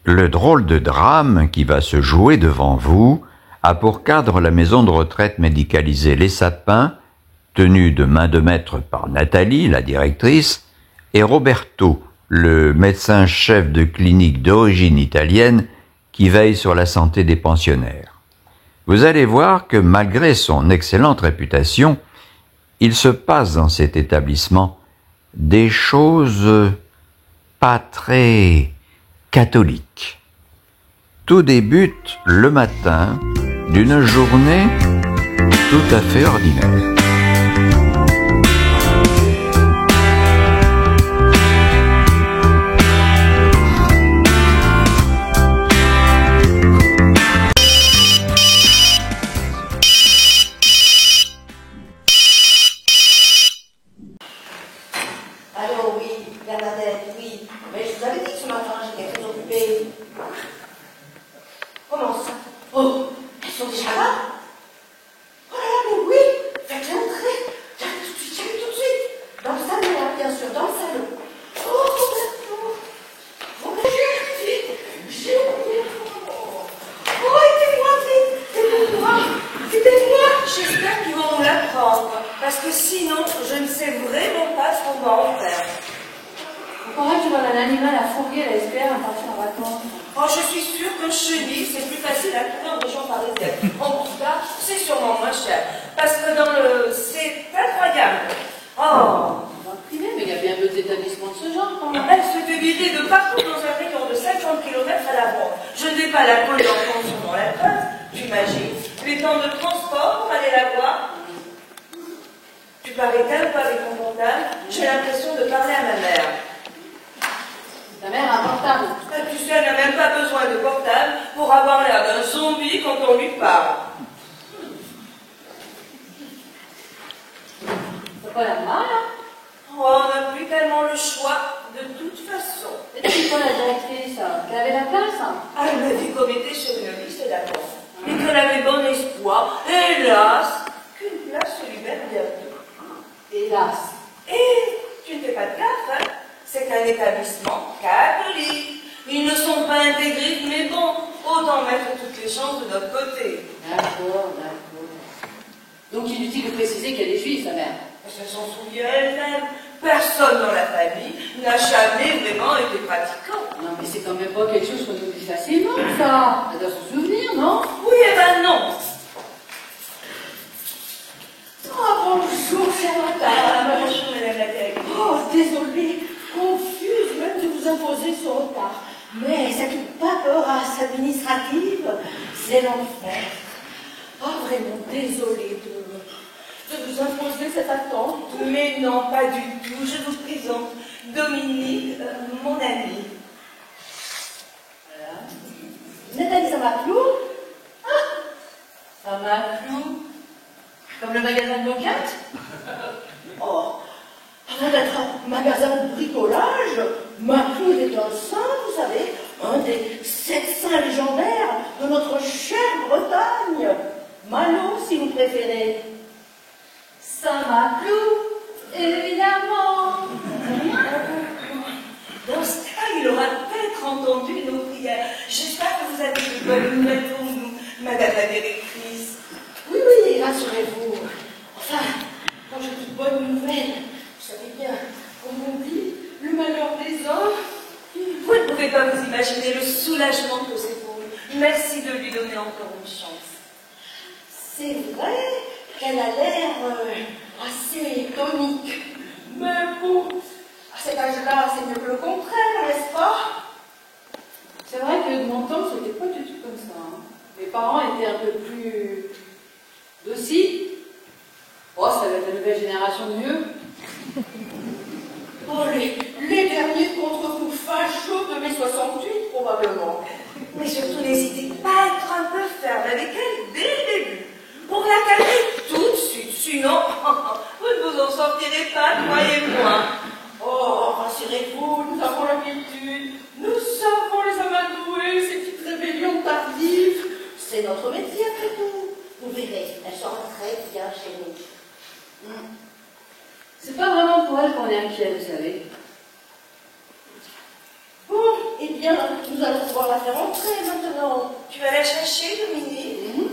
Le drôle de drame qui va se jouer devant vous a pour cadre la maison de retraite médicalisée Les Sapins, tenue de main de maître par Nathalie, la directrice, et Roberto, le médecin-chef de clinique d'origine italienne qui veille sur la santé des pensionnaires. Vous allez voir que malgré son excellente réputation, il se passe dans cet établissement des choses pas très catholiques. Tout débute le matin d'une journée tout à fait ordinaire. Allô, oui, Bernadette, oui. Mais je vous avais dit que ce matin, j'étais très occupée. Comment ça? Oh, elles sont déjà là? Oh là là, mais oui, faites-les entrer. J'arrive tout de suite, j'arrive tout de suite. Dans le salon, là, bien sûr, dans le salon. Oh, bonjour. Bonjour, vite. J'ai oublié. Oh, aidez-moi, vite. Aidez-moi. Aidez-moi. J'espère qu'ils vont nous l'apprendre, parce que sinon, je ne sais vraiment pas ce qu'on va en faire. On croirait que tu vois un animal à fourguer à la SPR à partir en vacances. Oh, je suis sûre que chenille, c'est plus facile à trouver en région parisienne. En tout cas, c'est sûrement moins cher. Parce que dans le... c'est incroyable. Oh, Privé, mais il y a bien d'autres établissements de ce genre quand même. elle se fait virer de partout dans un rayon de 50 km à la ronde. Je ne vais pas la prendre en compte sur la trace, j'imagine. Les temps de transport pour aller la voir. Tu parlais calme pas avec mon portable. J'ai l'impression de parler à ma mère. Ta mère a un portable. Tu sais, elle n'a même pas besoin de portable pour avoir l'air d'un zombie quand on lui parle. C'est pas la mal, hein? Oh, on n'a plus tellement le choix, de toute façon. Et c'est quoi la directrice? Elle avait la place, hein? Ah, elle m'a dit qu'on était sur une liste d'attente. Et qu'elle avait bon espoir, hélas, qu'une place se libère bientôt. Hélas. Et tu ne fais pas de gaffe, hein? C'est un établissement catholique. Ils ne sont pas intégristes, mais bon, autant mettre toutes les chances de notre côté. D'accord, d'accord. Donc inutile de préciser qu'elle est juive, sa mère. Ça s'en souvient elle-même. Personne dans la famille n'a jamais vraiment été pratiquant. Non, mais c'est quand même pas quelque chose qu'on oublie facilement, ça. Elle doit s'en souvenir, non? Oui, eh ben non. Oh, bonjour, chère madame. Bonjour, madame la directrice. Oh, désolée, confuse même de vous imposer ce retard. Mais cette paperasse administrative, c'est l'enfer. Oh, vraiment désolée de vous imposer cette attente. Mais non, pas du tout. Je vous présente Dominique, mon amie. Voilà. Nathalie Samaclou. Un maclou. Comme le magasin de moquette? Oh, avant d'être un magasin de bricolage, Maclou est un saint, vous savez, un des 7 saints légendaires de notre chère Bretagne. Malo, si vous préférez. Saint-Maclou, évidemment. Dans ce cas, il aura peut-être entendu nos prières. J'espère que vous avez de bonnes nouvelles pour nous, madame la directrice. Oui, oui, rassurez-vous. Enfin, quand je dis bonne nouvelle, vous savez bien, comme on dit, le malheur des hommes. Vous ne pouvez pas vous imaginer le soulagement que c'est pour nous. Merci de lui donner encore une chance. C'est vrai qu'elle a l'air assez tonique. Mais bon, à cet âge-là, c'est mieux que le contraire, n'est-ce pas? C'est vrai que de mon temps, c'était pas du tout comme ça, hein. Mes parents étaient un peu plus dociles. Oh, ça va être la nouvelle génération de mieux. Oh, les derniers contre-coups fachos de mai 68, probablement. Mais surtout, n'hésitez pas à être un peu ferme avec elle dès le début. Pour la calmer tout de suite. Sinon, vous ne vous en sortirez pas, croyez-moi. Oh, rassurez-vous, nous avons l'habitude. Nous savons les amadouer, ces petites rébellions tardives. C'est notre métier après tout. Vous verrez, elle sera très bien chez nous. C'est pas vraiment pour elle qu'on est inquiet, vous savez. Bon, eh bien, nous allons devoir la faire entrer maintenant. Tu vas la chercher, Dominique?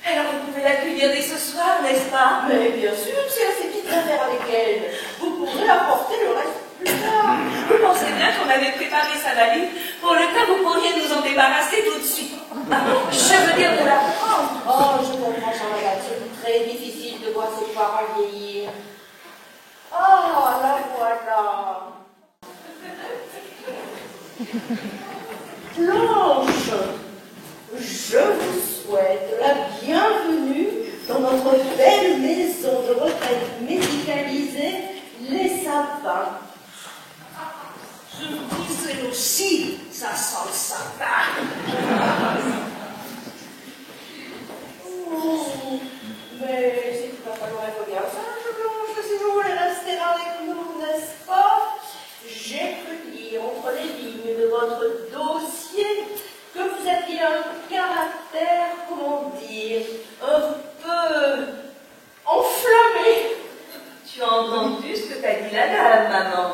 Alors vous pouvez l'accueillir dès ce soir, n'est-ce pas? Mais bien sûr, si elle a ses petites affaires avec elle, vous pourrez apporter le reste plus tard. Vous pensez bien qu'on avait préparé sa valise pour le cas où vous pourriez nous en débarrasser tout de suite. Je veux dire de la prendre. Oh, je comprends, Jean-Baptiste, c'est très difficile de voir ses parents vieillir. Oh, la voilà. Blanche, je vous souhaite la bienvenue dans notre belle maison de retraite médicalisée, Les Sapins. Je vous disais aussi, ça sent le sapin. Oh, mais c'est qu'il va falloir être bien sage, Blanche, si vous voulez rester avec nous, n'est-ce pas? J'ai pu lire entre les lignes de votre dossier que vous aviez un caractère, comment dire, un peu enflammé. Tu as entendu ce que t'a dit la dame, maman?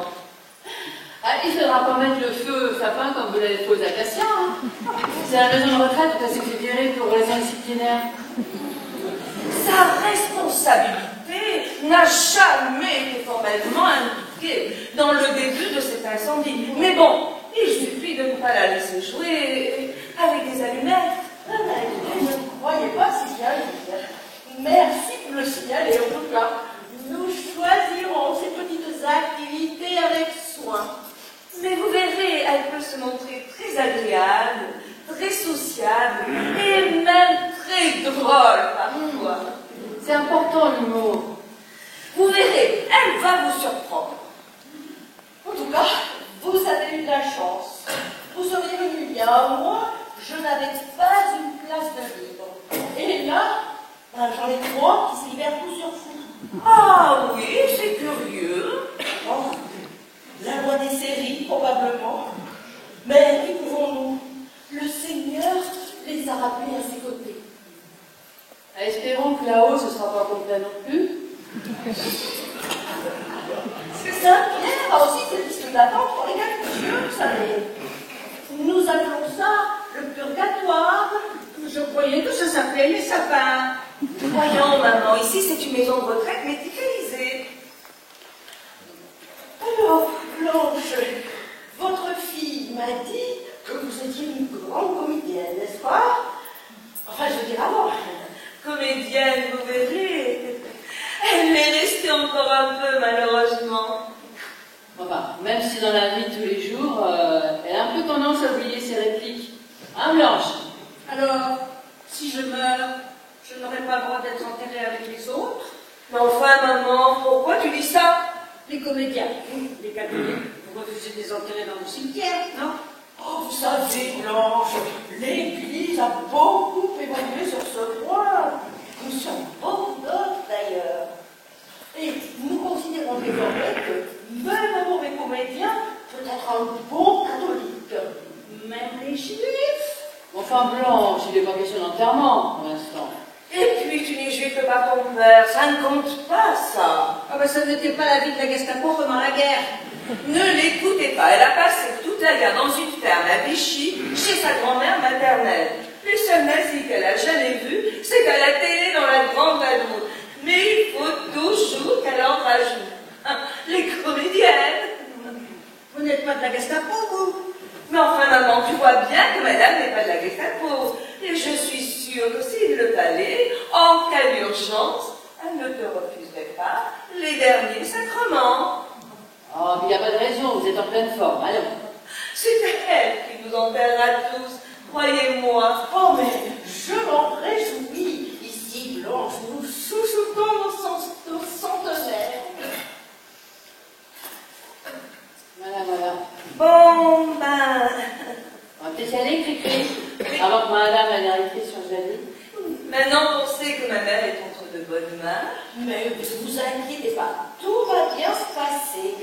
Ah, il faudra pas mettre le feu au sapin comme vous l'avez fait aux acacias. Hein. C'est la maison de retraite où elle s'est fait virer pour raison disciplinaire. Sa responsabilité n'a jamais été formellement indiquée dans le début de cet incendie. Mais bon, il suffit de ne pas la laisser jouer avec des allumettes. Ah, écoutez, je ne croyais pas si bien dire. Merci pour le signaler, en tout cas. Nous choisirons ces petites activités avec soin. Mais vous verrez, elle peut se montrer très agréable, très sociable et même très drôle parfois. C'est important l'humour. Vous verrez, elle va vous surprendre. En tout cas, vous avez eu de la chance. Vous seriez venu il y a un mois, je n'avais pas une place de libre. Et là, ben, j'en ai 3 qui se libèrent tout sur vous. Ah oui, c'est curieux. Bon, la loi des séries, probablement. Mais qui pouvons-nous? Le Seigneur les a rappelés à ses côtés. Espérons que là-haut ce ne sera pas complet non plus. Saint-Pierre a aussi cette liste d'attente pour les gars, vous savez. Nous appelons ça le purgatoire. Je croyais que ça s'appelait les sapins. Voyons, maman, ici c'est une maison de retraite médicalisée. Alors, Blanche, votre fille m'a dit que vous étiez une grande comédienne, n'est-ce pas? Enfin, je veux dire avant. Comédienne, vous verrez. Elle est restée encore un peu, malheureusement. Enfin, même si dans la vie de tous les jours, elle a un peu tendance à oublier ses répliques. Hein, Blanche? Alors, si je meurs, je n'aurai pas le droit d'être enterrée avec les autres? Mais enfin, maman, pourquoi tu dis ça? Les comédiens, les catholiques, vous refusez de les enterrer dans le cimetière, non? Oh, vous savez, Blanche, l'Église a beaucoup évolué sur ce point. Nous sommes beaucoup d'autres, d'ailleurs. Et nous considérons désormais que même un mauvais comédien peut être un bon catholique. Même les juifs? Enfin, Blanche, il n'est pas question d'enterrement pour l'instant. Et puis, tu n'y jouais que par ton père, ça ne compte pas, ça. Ah ben ça n'était pas la vie de la Gestapo pendant la guerre. Ne l'écoutez pas, elle a passé toute la guerre dans une ferme à Vichy, chez sa grand-mère maternelle. Les seuls nazis qu'elle a jamais vus, c'est à la télé dans la grande vadrouille. Mais il faut toujours qu'elle en rajoute. Hein, les comédiennes. Vous n'êtes pas de la Gestapo, vous? Mais enfin, maman, tu vois bien que madame n'est pas de la Gestapo. Et je suis sûre que s'il le fallait, en cas d'urgence, elle ne te refuserait pas les derniers sacrements. Oh, mais il n'y a pas de raison, vous êtes en pleine forme, allons. C'est elle qui nous enterrera tous, croyez-moi. Oh, mais je m'en réjouis. Ici, Blanche, nous chouchoutons nos centenaires. Voilà. Bon, ben... On va peut-être y aller, Cricri, avant que madame la directrice change d'avis. Maintenant, on sait que ma mère est entre de bonnes mains. Mais ne vous inquiétez pas, tout va bien se passer.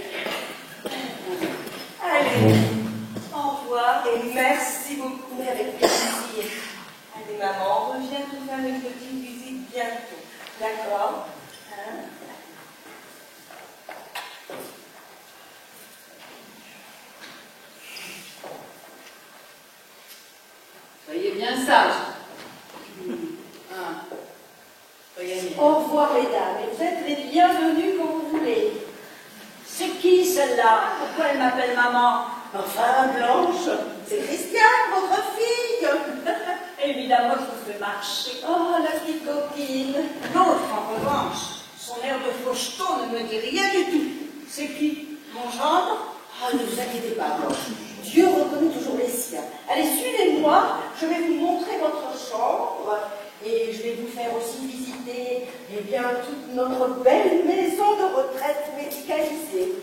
Allez, au revoir et merci beaucoup. Mais avec plaisir. Allez, maman, on revient te faire une petite visite bientôt. D'accord? Hein? bien sage. Ah. Regardez. Au revoir, mesdames, et vous êtes les bienvenus quand vous voulez. C'est qui celle-là? Pourquoi elle m'appelle maman? Enfin, Blanche, c'est Christiane, votre fille. Évidemment, je vous fais marcher. Oh, la petite coquine. L'autre, en revanche, son air de faucheton ne me dit rien du tout. C'est qui? Mon gendre? Ah, ne vous inquiétez pas, Blanche. Dieu reconnaît toujours les siens. Allez, suivez-moi, je vais vous montrer votre chambre et je vais vous faire aussi visiter eh bien, toute notre belle maison de retraite médicalisée.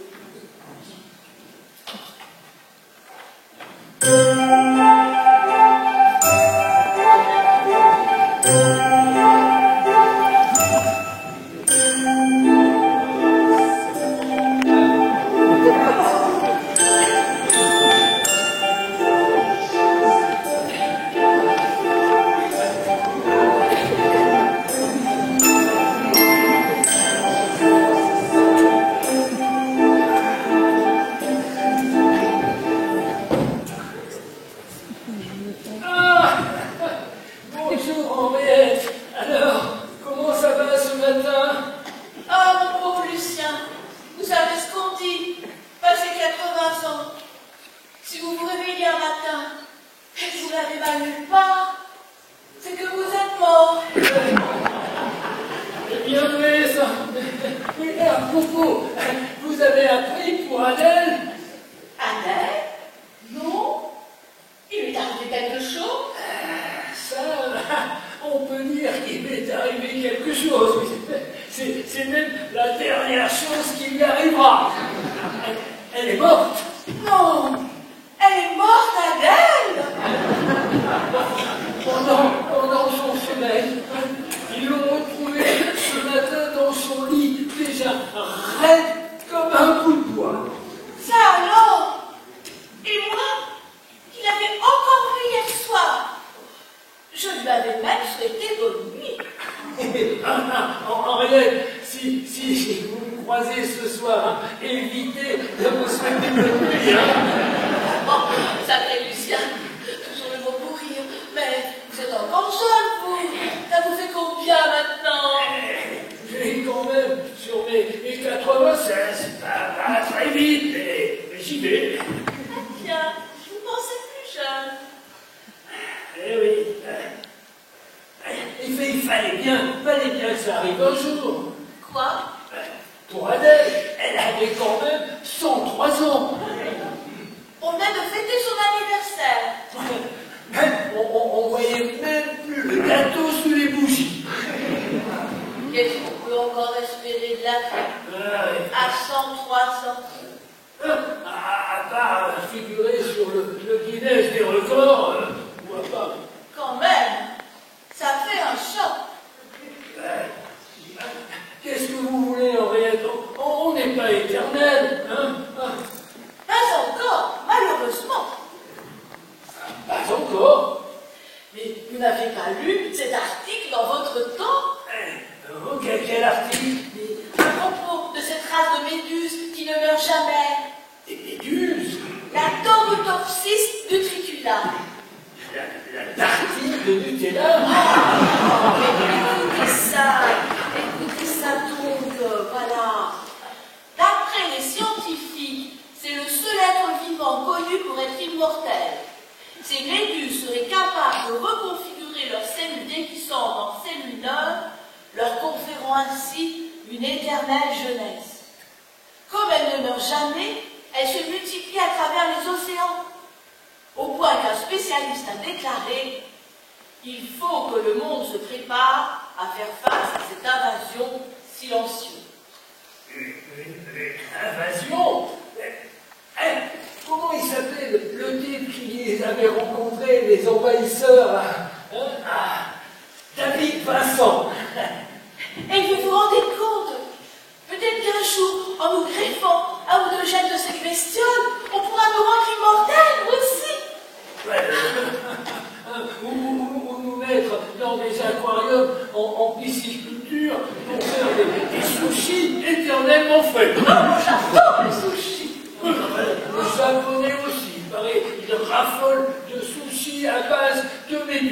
Japonais aussi, il paraît, il raffole de sushi à base de méduses.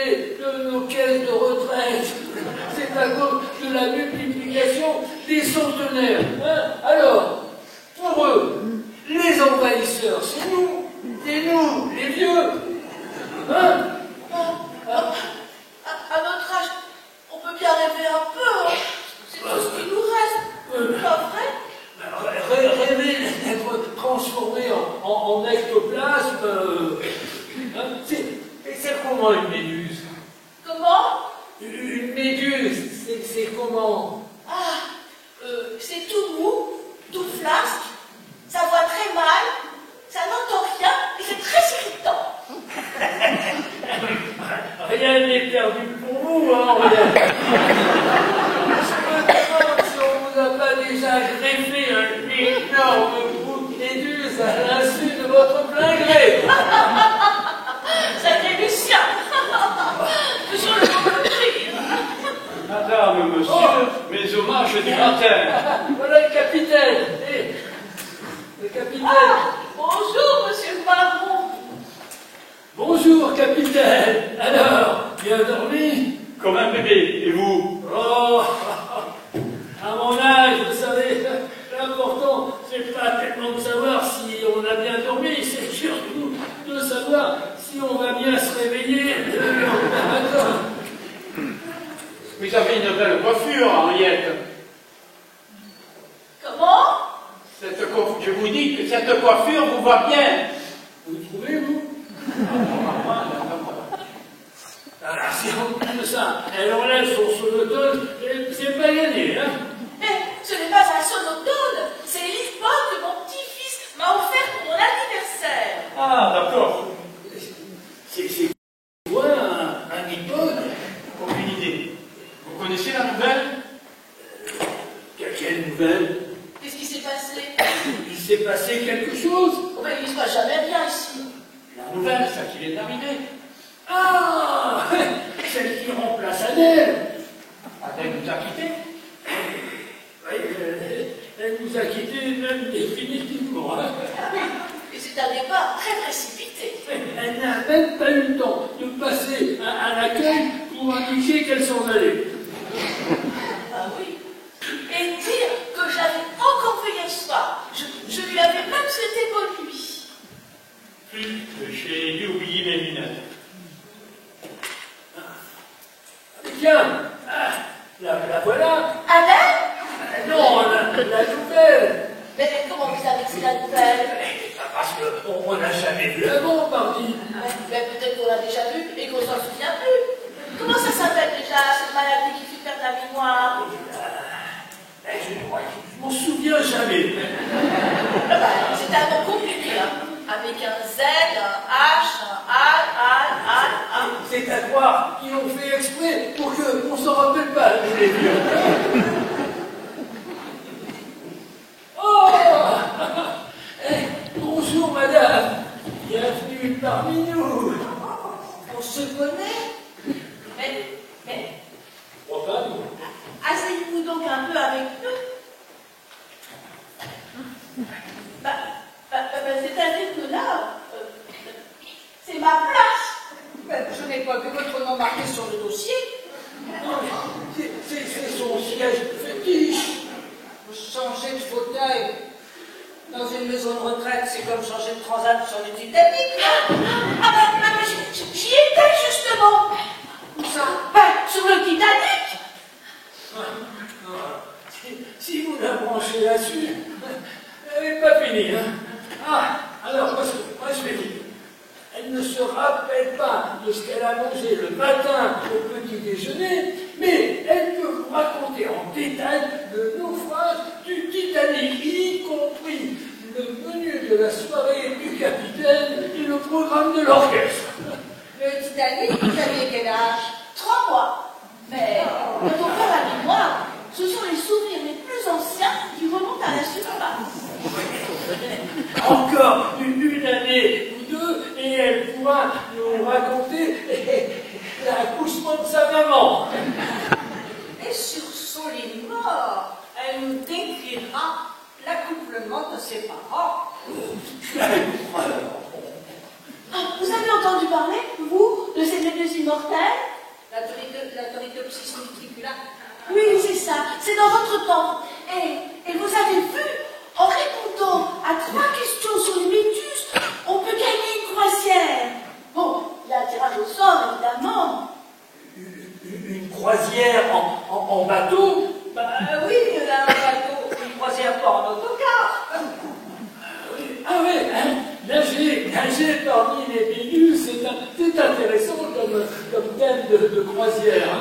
parler de nos caisses de retraite. C'est à cause de la multiplication des centenaires. Hein? Alors, pour eux, les envahisseurs, c'est nous, les vieux. Hein? À notre âge, on peut bien rêver un peu. Hein. C'est tout ce qui nous reste. Pas vrai? Rêver d'être transformé en ectoplasme, hein? C'est comment une méduse? Comment? Une méduse, c'est comment? C'est tout mou, tout flasque, ça voit très mal, ça n'entend rien et c'est très irritant. Rien n'est perdu pour vous, hein, rien. Je me demande si on vous a pas déjà greffé un énorme bout de méduse à l'insu de votre plein gré. Sacré Lucien. Toujours le bon côté. Madame, monsieur, mes hommages du matin. Voilà le capitaine. Le capitaine. Bonjour, monsieur le baron. Bonjour, capitaine. Alors, bien dormi? Comme un bébé, et vous? Oh, à mon âge, vous savez, l'important, c'est pas tellement de savoir si on a bien dormi, c'est surtout de savoir si on va bien se réveiller le lendemain matin. Vous avez une belle coiffure, Henriette. Comment? Je vous dis que cette coiffure vous va bien. Vous trouvez, vous? Alors, si on dit ça, elle enlève son sonotone, c'est pas gagné, hein? Mais ce n'est pas un sonotone, c'est l'iPhone que mon petit-fils m'a offert pour mon anniversaire. Ah, d'accord. C'est quoi un iPod? Aucune idée. Vous connaissez la nouvelle? Quelle nouvelle? Qu'est-ce qui s'est passé? Il s'est passé quelque chose? Oh, ben, il ne se passe jamais bien ici. La nouvelle, ça qui vient d'arriver. Ah, celle qui remplace Adèle. Adèle nous a quittés. Oui, elle nous a quittés même définitivement. Hein. Et c'est un départ très précipité. Elle n'a même pas eu le temps de passer à l'accueil pour indiquer qu'elle s'en allait. Ah oui. Et dire que j'avais encore vu hier soir. Je lui avais même souhaité bonne nuit. J'ai dû oublier mes lunettes. Tiens, la voilà. Adèle? Non, la nouvelle. Mais comment vous savez que c'est la nouvelle? Parce qu'on n'a jamais vu avant, parti. Mais peut-être qu'on l'a déjà vu et qu'on s'en souvient plus. Comment ça s'appelle déjà, cette maladie qui fait perdre la mémoire? Je m'en souviens jamais. C'est un nom compliqué, hein. Avec un Z, un H, un A. C'est à croire qu'ils l'ont fait exprès pour qu'on s'en rappelle pas, nous les vieux. Oh bonjour, madame. Bienvenue parmi nous. On se connaît? Mais, Probablement. asseyez-vous donc un peu avec nous. C'est-à-dire que là, c'est ma place. Mais je n'ai pas vu votre nom marqué sur le dossier. C'est son siège fétiche. Changer de fauteuil dans une maison de retraite, c'est comme changer de transat sur le Titanic. J'y étais justement. Où ça? Sur le Titanic. Si vous la branchez là-dessus, elle n'est pas finie. Hein? Alors, moi je vais dire. Elle ne se rappelle pas de ce qu'elle a mangé le matin au petit déjeuner, mais elle peut vous raconter en détail le naufrage du Titanic, y compris le menu de la soirée du capitaine et le programme de l'orchestre. Le Titanic, vous aviez quel la toritopsis multicula. Oui, c'est ça, c'est dans votre temps. Et vous avez vu, en répondant à 3 questions sur les méduses, on peut gagner une croisière. Bon, il y a un tirage au sort, évidemment. Une croisière en bateau? Bah oui, un bateau, une croisière pas en autocar. Ah oui, hein, nager parmi les méduses, c'est intéressant comme thème de croisière.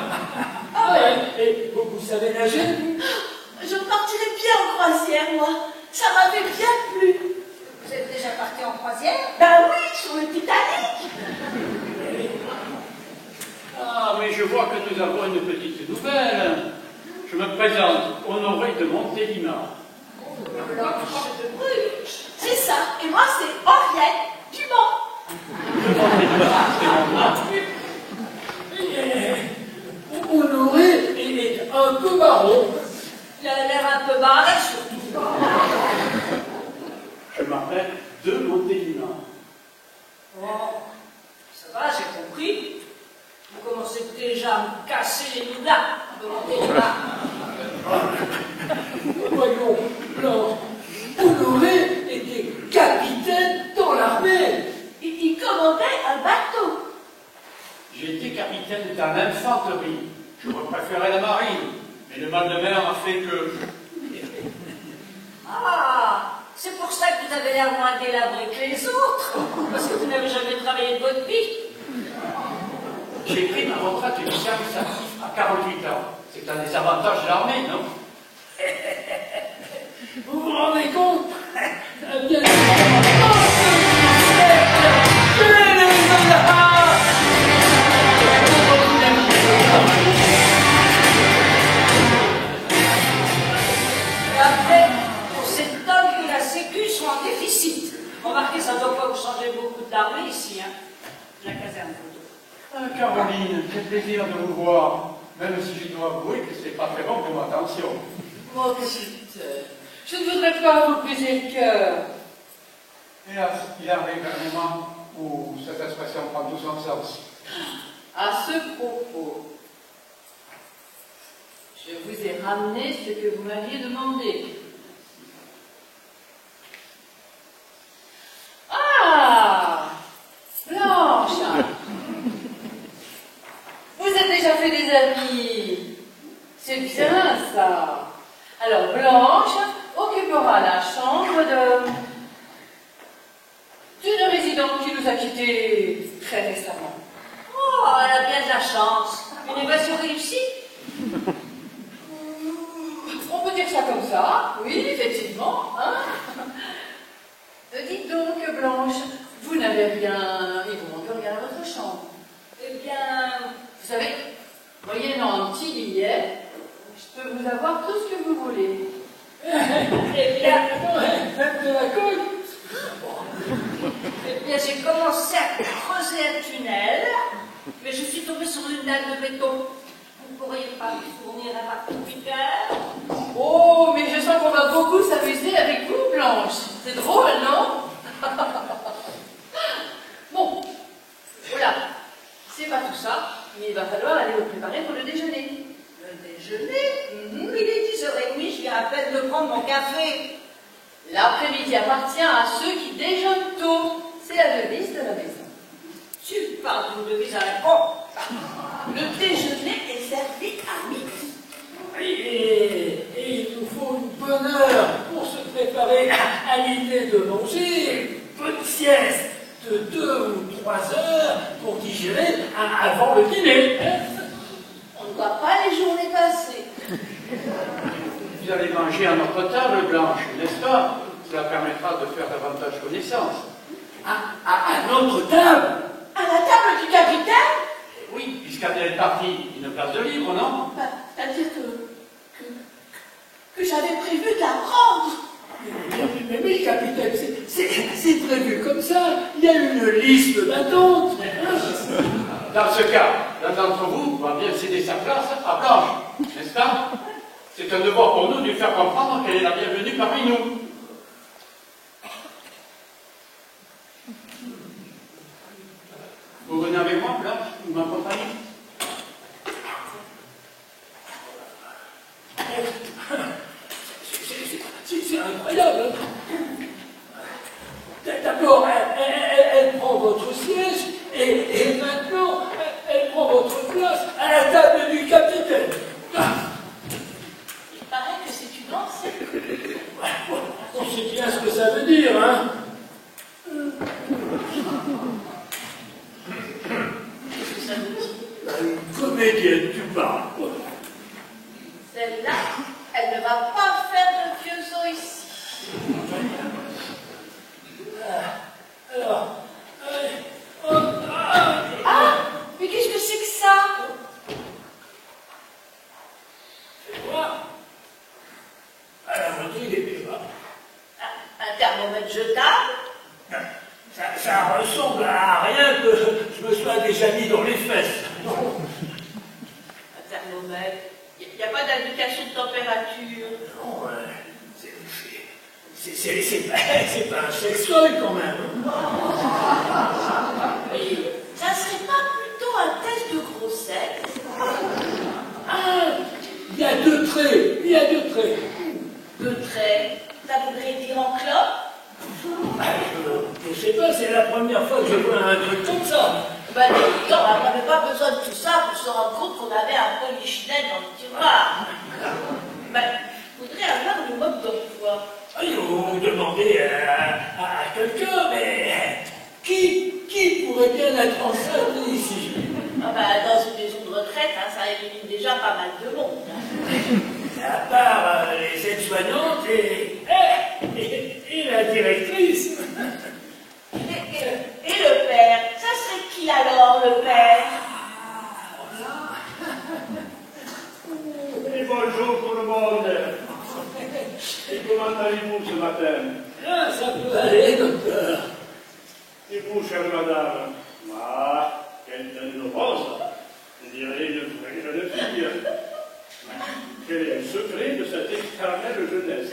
Ah ouais, et vous savez nager? Je partirais bien en croisière, moi. Ça m'avait bien plu. Vous êtes déjà parti en croisière? Ben oui, sur le Titanic. Ah, mais je vois que nous avons une petite nouvelle. Je me présente, Honoré de Montélimar. Blanche de Bruges. C'est ça. Et moi, c'est Henriette du Mans. Honoré est un peu baron. Il a l'air un peu barré, surtout. Je m'appelle de Montélimar. Bon, ça va, j'ai compris. Vous commencez déjà à me casser les noudats. Demandez là. Voyons, Blanche, Honoré était capitaine dans l'armée. Il commandait un bateau. J'étais capitaine d'un infanterie. Je préférais la marine. Mais le mal de mer a fait que... Ah, c'est pour ça que vous avez l'air moins délabré que les autres. Parce que vous n'avez jamais travaillé de votre vie. J'ai pris ma retraite du service actif à 48 ans. C'est un des avantages de l'armée, non? Vous vous rendez compte? Bien Et après, on s'étonne que la Sécu soit en déficit. Remarquez, ça ne doit pas vous changer beaucoup de l'armée ici, hein. La caserne photo. Ah, Caroline, quel plaisir de vous voir. Même si je dois avouer que c'est pas très bon pour ma tension. Oh, petite, je ne voudrais pas vous briser le cœur. Hélas, il arrive un moment où cette expression prend tout son sens. À ce propos, je vous ai ramené ce que vous m'aviez demandé. Ah, Blanche, vous avez déjà fait des amis. C'est bien ça. Alors Blanche occupera la chambre d'une résidente qui nous a quittés très récemment. Oh, elle a bien de la chance. Une évasion réussie. On peut dire ça comme ça, oui, effectivement. Hein. Dites donc, Blanche, vous n'avez rien, il vous manque rien à votre chambre. Eh bien, Vous savez, moyennant un petit billet, je peux vous avoir tout ce que vous voulez. eh bien, même de la colle. eh bien, j'ai commencé à creuser un tunnel, mais je suis tombée sur une dalle de béton. Vous ne pourriez pas me fournir un marteau-piqueur? Oh, mais je sens qu'on va beaucoup s'amuser avec vous, Blanche. C'est drôle, non? Bon, voilà. C'est pas tout ça, mais il va falloir aller vous préparer pour le déjeuner. Le déjeuner? Il est 10h30, je viens à peine de prendre mon café. L'après-midi appartient à ceux qui déjeunent tôt. C'est la devise de la maison. Tu parles d'une devise à la con. Le déjeuner est servi à midi. Et il nous faut une bonne heure pour se préparer à l'idée de manger. Une bonne sieste de 2 ou 3 heures pour digérer avant le dîner. On ne voit pas les journées passer. Vous allez manger à notre table, Blanche, n'est-ce pas? Cela permettra de faire davantage connaissance. À notre table. À la table du capitaine? Oui, puisqu'elle est partie, une place de libre, non? Bah, c'est-à-dire que j'avais prévu de la prendre. Mais oui, capitaine, c'est prévu comme ça. Il y a une liste d'attente. Dans ce cas, l'un d'entre vous va bien céder sa place à Blanche, n'est-ce pas? C'est un devoir pour nous de lui faire comprendre qu'elle est la bienvenue parmi nous. Vous venez avec moi, Blanche? Vous m'accompagnez? incroyable. D'abord, elle prend votre siège et maintenant, elle prend votre place à la table du capitaine. Il paraît que c'est une ancienne. On sait bien ce que ça veut dire, hein. Qu'est-ce que ça veut dire? Une comédienne, tu parles. Celle-là, elle ne va pas faire de vieux os ici. Alors, Ah, mais qu'est-ce que c'est que ça? fais voir. À la moitié des débats. Un thermomètre jetable? Ça ressemble à rien que je me sois déjà mis dans les fesses. Un thermomètre? Il n'y a pas d'indication de température. Non, c'est pas un sextoy quand même. Mais ça serait pas plutôt un test de grossesse? Ah, il y a deux traits. Deux traits? Ça voudrait dire en clope? Je sais pas, c'est la première fois que je vois un truc comme ça. Ben, on n'avait pas besoin de tout ça pour se rendre compte qu'on avait un polichinelle dans le tiroir. Ben, je voudrais avoir le mode d'emploi. Il faut demander à quelqu'un, mais qui pourrait bien être enceinte ici? Ah ben, dans une maison de retraite, hein, ça élimine déjà pas mal de monde. À part les aides-soignantes et la directrice. Et le père? Ça serait qui alors, le père? Et bonjour tout le monde. Et comment allez-vous ce matin? Ah, ça peut aller, docteur. Et vous, chère madame? Ah, quelle belle rose. On dirait une vraie jeune fille. Quel est le secret de cette éternelle jeunesse?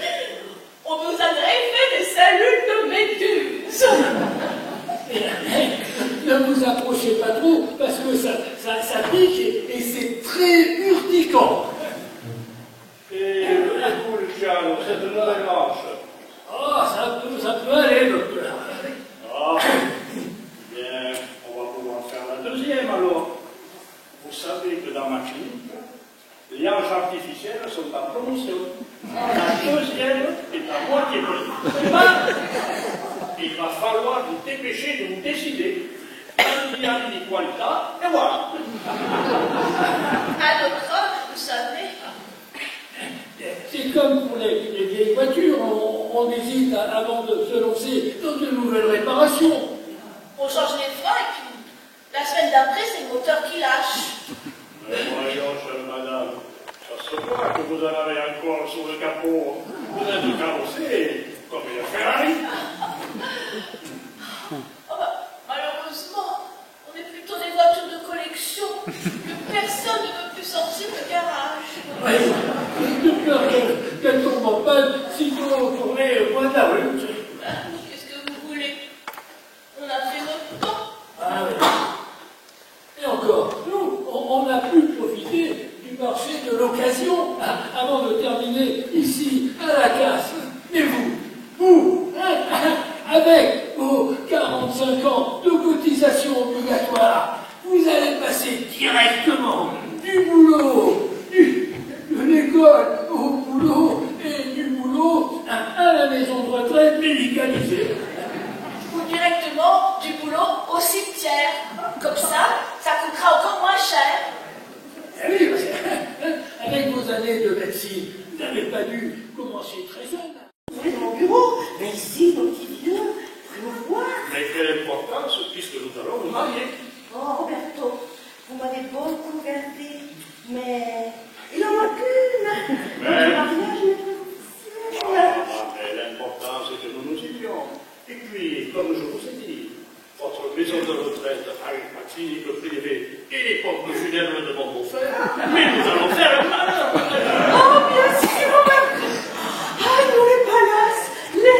On nous a greffé des cellules de méduse. Ne vous approchez pas trop parce que ça pique et c'est très urticant. Et vous, Luciano, cette nouvelle marche? Oh, ça peut aller, docteur. Ah, bien, on va pouvoir faire la deuxième alors. Vous savez que dans ma clinique, les hanches artificielles sont en promotion. La deuxième est à moitié prix. Il va falloir vous dépêcher de vous décider. Il y a une qualité, et voilà. À notre âge, vous savez. C'est comme pour les vieilles voitures, on hésite avant de se lancer dans de nouvelles réparations. On change les freins et puis la semaine d'après, c'est le moteur qui lâche. Mais voyons, chère madame, ça se voit que vous en avez encore sur le capot. Vous êtes carrossé comme une Ferrari. Oh bah, malheureusement, on est plutôt des voitures de collection que personne ne veut plus sortir de garage. Oui, de peur qu'elle tombe en panne, sitôt tourner au coin de la rue. Qu'est-ce que vous voulez? On a fait notre temps. Ah oui. Et encore, nous, on a pu profiter du marché de l'occasion avant de terminer ici à la casse. Mais vous, avec vos 45 ans de cotisation obligatoire, vous allez passer directement du boulot, de l'école au boulot et du boulot à la maison de retraite médicalisée. Ou directement du boulot au cimetière. Comme ça coûtera encore moins cher. Eh oui, parce que, avec vos années de médecine, vous n'avez pas dû commencer très jeune. Vous êtes dans mon bureau? Mais ici, mon petit vieux, vous me voir. Mais quelle importance puisque nous allons nous marier. Oh, Roberto, vous m'avez beaucoup gâté, mais il en manque une. Mais- Le mariage n'est pas officiel. Mais l'important c'est que nous nous y lions. Et puis, comme je vous ai dit, votre maison de retraite avec ma clinique privée et les pompes funèbres de mon beau-frère, mais nous allons faire un malheur. Oh, bien sûr, Roberto. Ah, nous, les palaces, les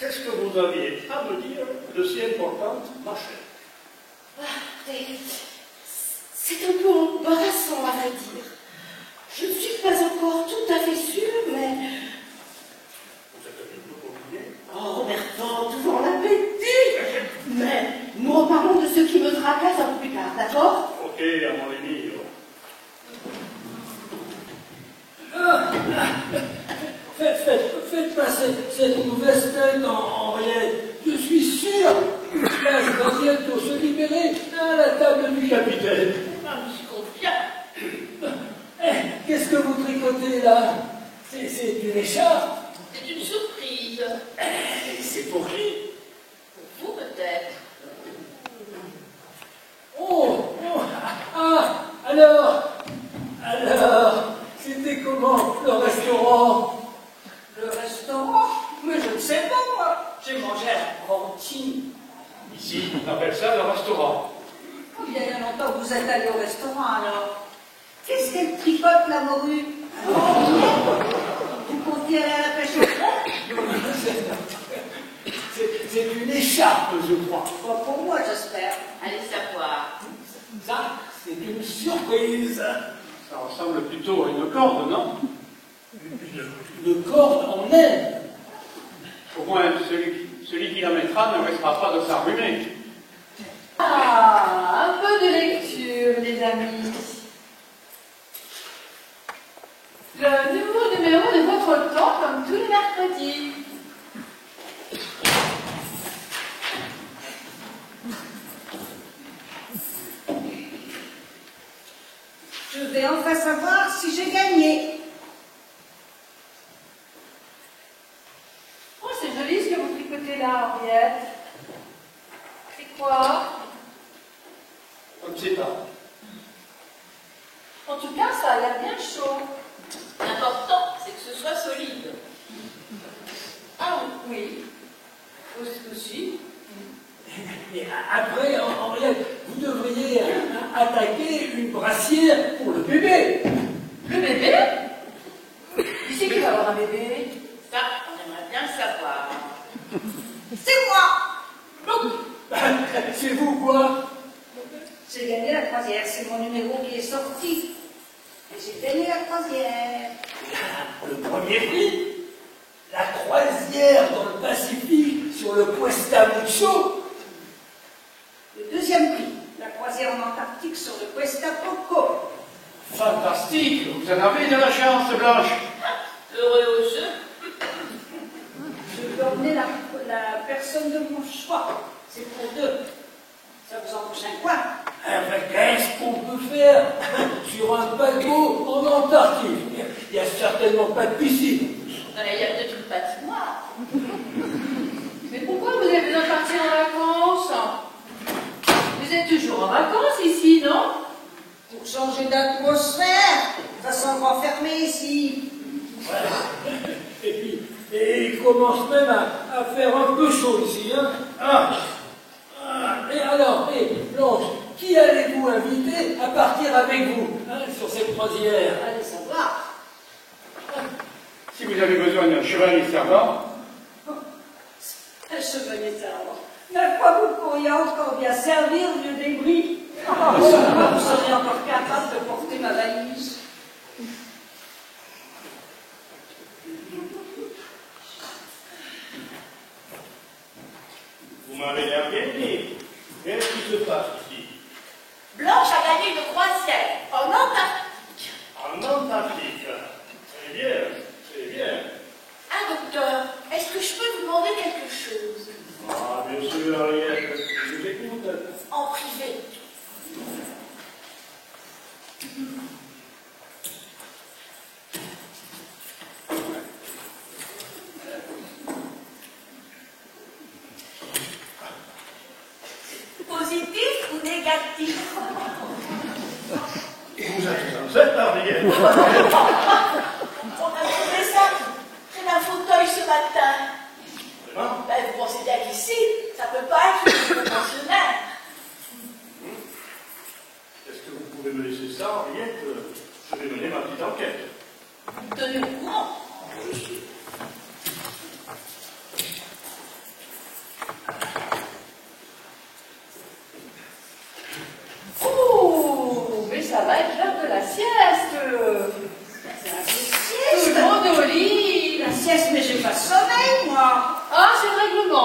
qu'est-ce que vous aviez à me dire de si importante, ma chère? C'est un peu embarrassant, à vrai dire. Je ne suis pas encore tout à fait sûre, mais... Vous êtes un peu compliqué. Oh, Bertrand, toujours l'appétit. Mais nous reparlons de ce qui me tracasse un peu plus tard, d'accord? Ok, à mon ami. Faites passer cette mauvaise tête, Henriette. Je suis sûr que là, je vais bientôt se libérer à la table du capitaine. J'y conviens. Qu'est-ce que vous tricotez là? C'est une écharpe? C'est une surprise. C'est pour qui? Pour vous, peut-être. Alors, c'était comment le restaurant? Le restaurant? Mais je ne sais pas, moi. J'ai mangé à la cantine. Ici, on appelle ça le restaurant. Il y a longtemps que vous êtes allé au restaurant, alors. Qu'est-ce qu'elle tricote, la morue? Vous comptez aller à la pêche au fond? C'est une écharpe, je crois. Pas pour moi, j'espère. Allez savoir. Ça, c'est une surprise. Ça ressemble plutôt à une corde, non? Une corde en naine. Au moins, celui qui la mettra ne restera pas de s'arrumer. Ah, un peu de lecture, les amis. Le nouveau numéro de votre temps, comme tous les mercredis. Je vais enfin savoir si j'ai gagné. Oh, c'est joli ce que vous tricotez là, Henriette. C'est quoi? On ne sait pas. En tout cas, ça a l'air bien chaud. L'important, c'est que ce soit solide. Ah oui. Aussi. Et après, Henriette, vous devriez attaquer une brassière pour le bébé. Le bébé? Qui c'est qui va avoir un bébé? Ça, on aimerait bien le savoir. C'est moi! C'est vous, quoi? J'ai gagné la croisière, c'est mon numéro qui est sorti. Et j'ai gagné la croisière. Le premier prix. La croisière dans le Pacifique sur le Cuesta Mucho. Le deuxième prix, la croisière en Antarctique sur le Cuesta Poco. Fantastique! Vous en avez de la chance, Blanche. Heureux au jeu. Je peux emmener la personne de mon choix. C'est pour deux. Ça vous embauche un coin? Qu'est-ce qu'on peut faire sur un bateau en Antarctique? Il n'y a certainement pas de piscine. Il y a peut-être une patinoire. Mais pourquoi vous avez besoin de partir en vacances? Vous êtes toujours en vacances ici, non? Pour changer d'atmosphère. Ça semble enfermé ici. Et puis, il commence même à faire un peu chaud ici. Hein? Et alors, Blanche, qui allez-vous inviter à partir avec vous sur cette croisière? Allez savoir. Si vous avez besoin d'un chevalier servant, Un chevalier servant. Mais à quoi vous pourriez encore bien servir, vieux débris? Vous seriez encore capable de porter ma valise. vous m'avez l'air bien dit. Qu'est-ce qui se passe ici? Blanche a gagné une croisière en Antarctique. En Antarctique. C'est bien, c'est bien. Ah, docteur, est-ce que je peux vous demander quelque chose? Ah, bien sûr, Henriette, je vous écoute. En privé. Positif ou négatif? Et vous êtes cette Henriette. On a trouvé ça près d'un fauteuil ce matin. Vraiment? Ben, vous pensez bien qu'ici, ça peut pas être une conventionnelle. Est-ce que vous pouvez me laisser ça, Henriette? Je vais mener ma petite enquête. Tenez au courant.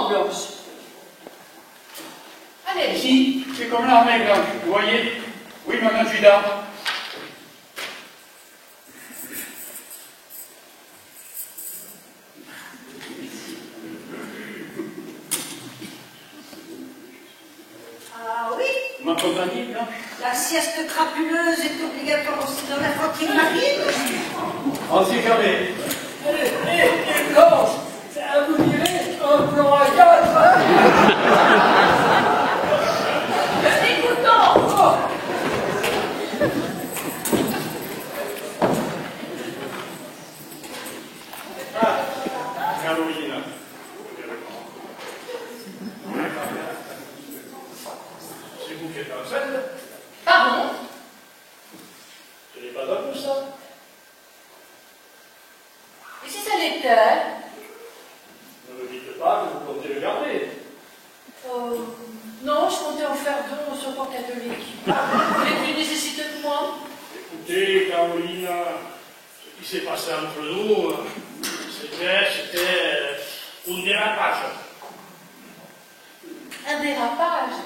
comprends, Blanche. Allez. Si, c'est comme l'armée blanche, vous voyez? Oui, mon adjudant. Ah oui, Ma compagnie blanche. la sieste crapuleuse est obligatoire aussi dans l'infanterie marine. On sait jamais. Et Blanche, ça vous dirait un plan à 4, hein? Écoutons. Oh. Carolina. C'est vous qui êtes enceinte? Pardon? Ce n'est pas à vous, ça? Et si ça l'était? Ne me dites pas que vous comptez le garder. Non, je comptais en faire don au secours catholique. Vous voulez plus nécessiter de moi? Écoutez, Carolina, ce qui s'est passé entre nous, c'était un dérapage. Un dérapage?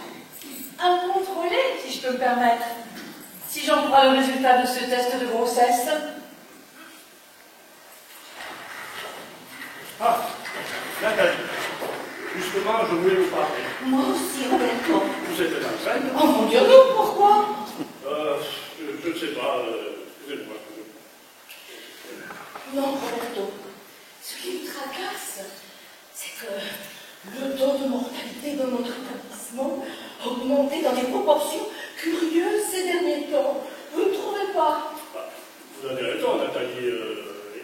Incontrôlé, si je peux me permettre. Si j'en crois le résultat de ce test de grossesse. Ah, Nathalie, justement, je voulais vous parler. Moi aussi, Roberto. Vous êtes enceinte? Oh mon Dieu, non, pourquoi? Je ne sais pas, excusez-moi. Non, Roberto. Ce qui me tracasse, c'est que le taux de mortalité dans notre établissement a augmenté dans des proportions curieuses ces derniers temps. Vous ne trouvez pas? Vous avez raison, Nathalie.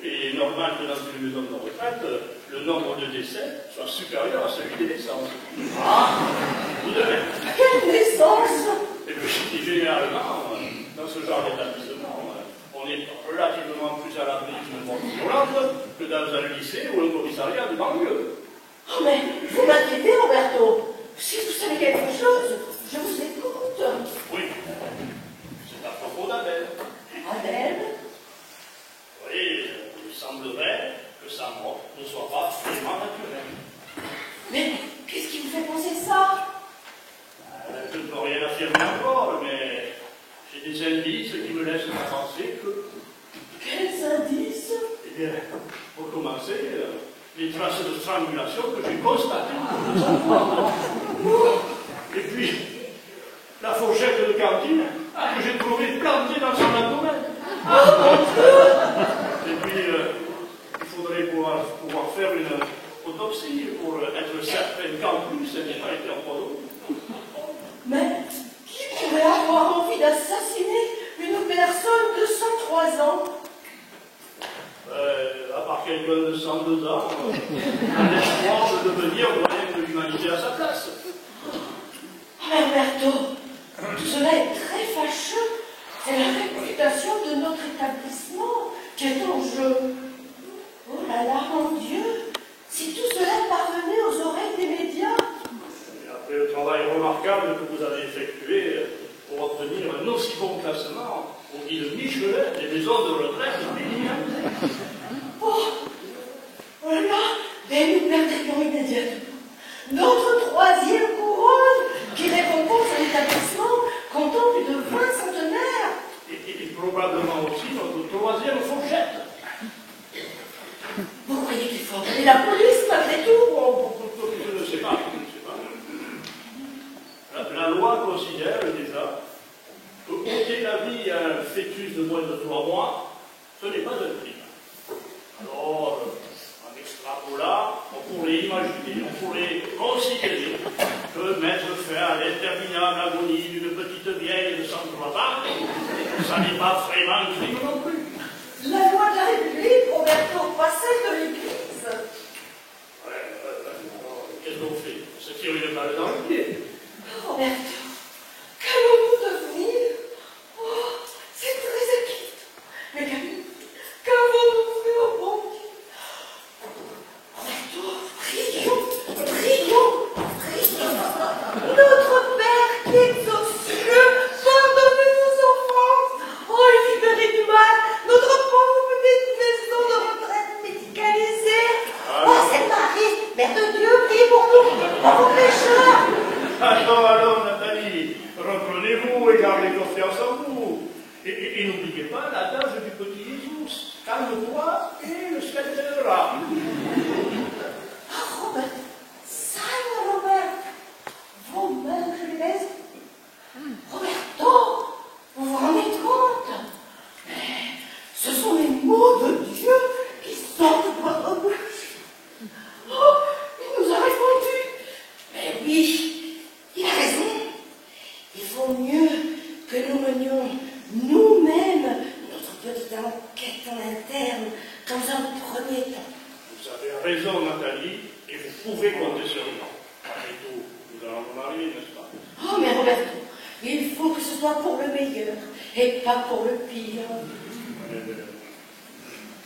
Il est normal que dans une maison de retraite, le nombre de décès soit supérieur à celui des naissances. Ah, vous devez. Quelle naissance? Et puis, je dis généralement, dans ce genre d'établissement, on est relativement plus à l'abri d'une mort violente que dans un lycée ou un commissariat de banlieue. Oh, mais vous m'inquiétez, Roberto. Si vous savez quelque chose, je vous écoute. Oui, c'est à propos d'Adèle. Adèle? Oui, il semblerait que sa mort ne soit pas vraiment naturelle. Mais qu'est-ce qui vous fait penser ça? Je ne peux rien affirmer encore, mais j'ai des indices qui me laissent penser que... Quels indices? Eh bien, pour commencer, les traces de strangulation que j'ai constatées. Et puis, la fourchette de cantine que j'ai trouvée plantée dans son abdomen. Et puis, il faudrait pouvoir faire une autopsie pour être certain qu'en plus, elle n'ait pas été empoisonnée. Mais qui pourrait avoir envie d'assassiner une personne de 103 ans? À part quelqu'un de 102 ans, a l'espoir de devenir doyen de l'humanité à sa place. Roberto, tout cela est très fâcheux. C'est la réputation de notre établissement qui est en jeu. Oh là là, mon Dieu, si tout cela parvenait aux oreilles des médias. Et après le travail remarquable que vous avez effectué pour obtenir un aussi bon classement au guide Michelin des maisons de retraite du pays. Oh là là, mais nous perdrions immédiatement notre troisième couronne qui récompense un établissement comptant plus de 20 centenaires. Et probablement aussi notre troisième fourchette. Vous croyez qu'il faut appeler la police malgré tout? Je ne sais pas. La loi considère déjà que ôter la vie à un fœtus de moins de 3 mois, ce n'est pas un crime. Alors, en extrapolant, on pourrait imaginer, on pourrait considérer que mettre fin à l'interminable agonie d'une petite vieille de 103 ans, ça n'est pas vraiment un crime non plus. La loi de la République, Roberto, pas celle de l'Église. Qu'est-ce qu'on fait? On se tire une balle dans le pied. Roberto, qu'allons-nous devenir? Oh, c'est très inquiétant. Mais qu'avons-nous fait au bon Dieu? Roberto, prions. Notre Père qui est aux cieux, pardonnez nos offenses. Oh, libérez du mal notre pauvre petite maison de retraite médicalisée. Oh, Sainte Marie, Mère de Dieu, priez pour nous. allons, Nathalie, reprenez-vous et gardez confiance en vous. Et n'oubliez pas l'adage du petit Jésus. Calme-toi et le ciel t'aidera. Ah, Robert, ça, Robert, vos mains, je les baise. Roberto, vous vous rendez compte? Mais ce sont les mots de Dieu qui sortent de votre bouche. Oh, il nous a répondu. Mais oui, il a raison. Il vaut mieux que nous menions nous-mêmes notre petite enquête en interne dans un premier temps. Vous avez raison, Nathalie, et vous pouvez compter sur nous. Après tout, nous allons nous marier, n'est-ce pas? Oh, mais Roberto, il faut que ce soit pour le meilleur et pas pour le pire.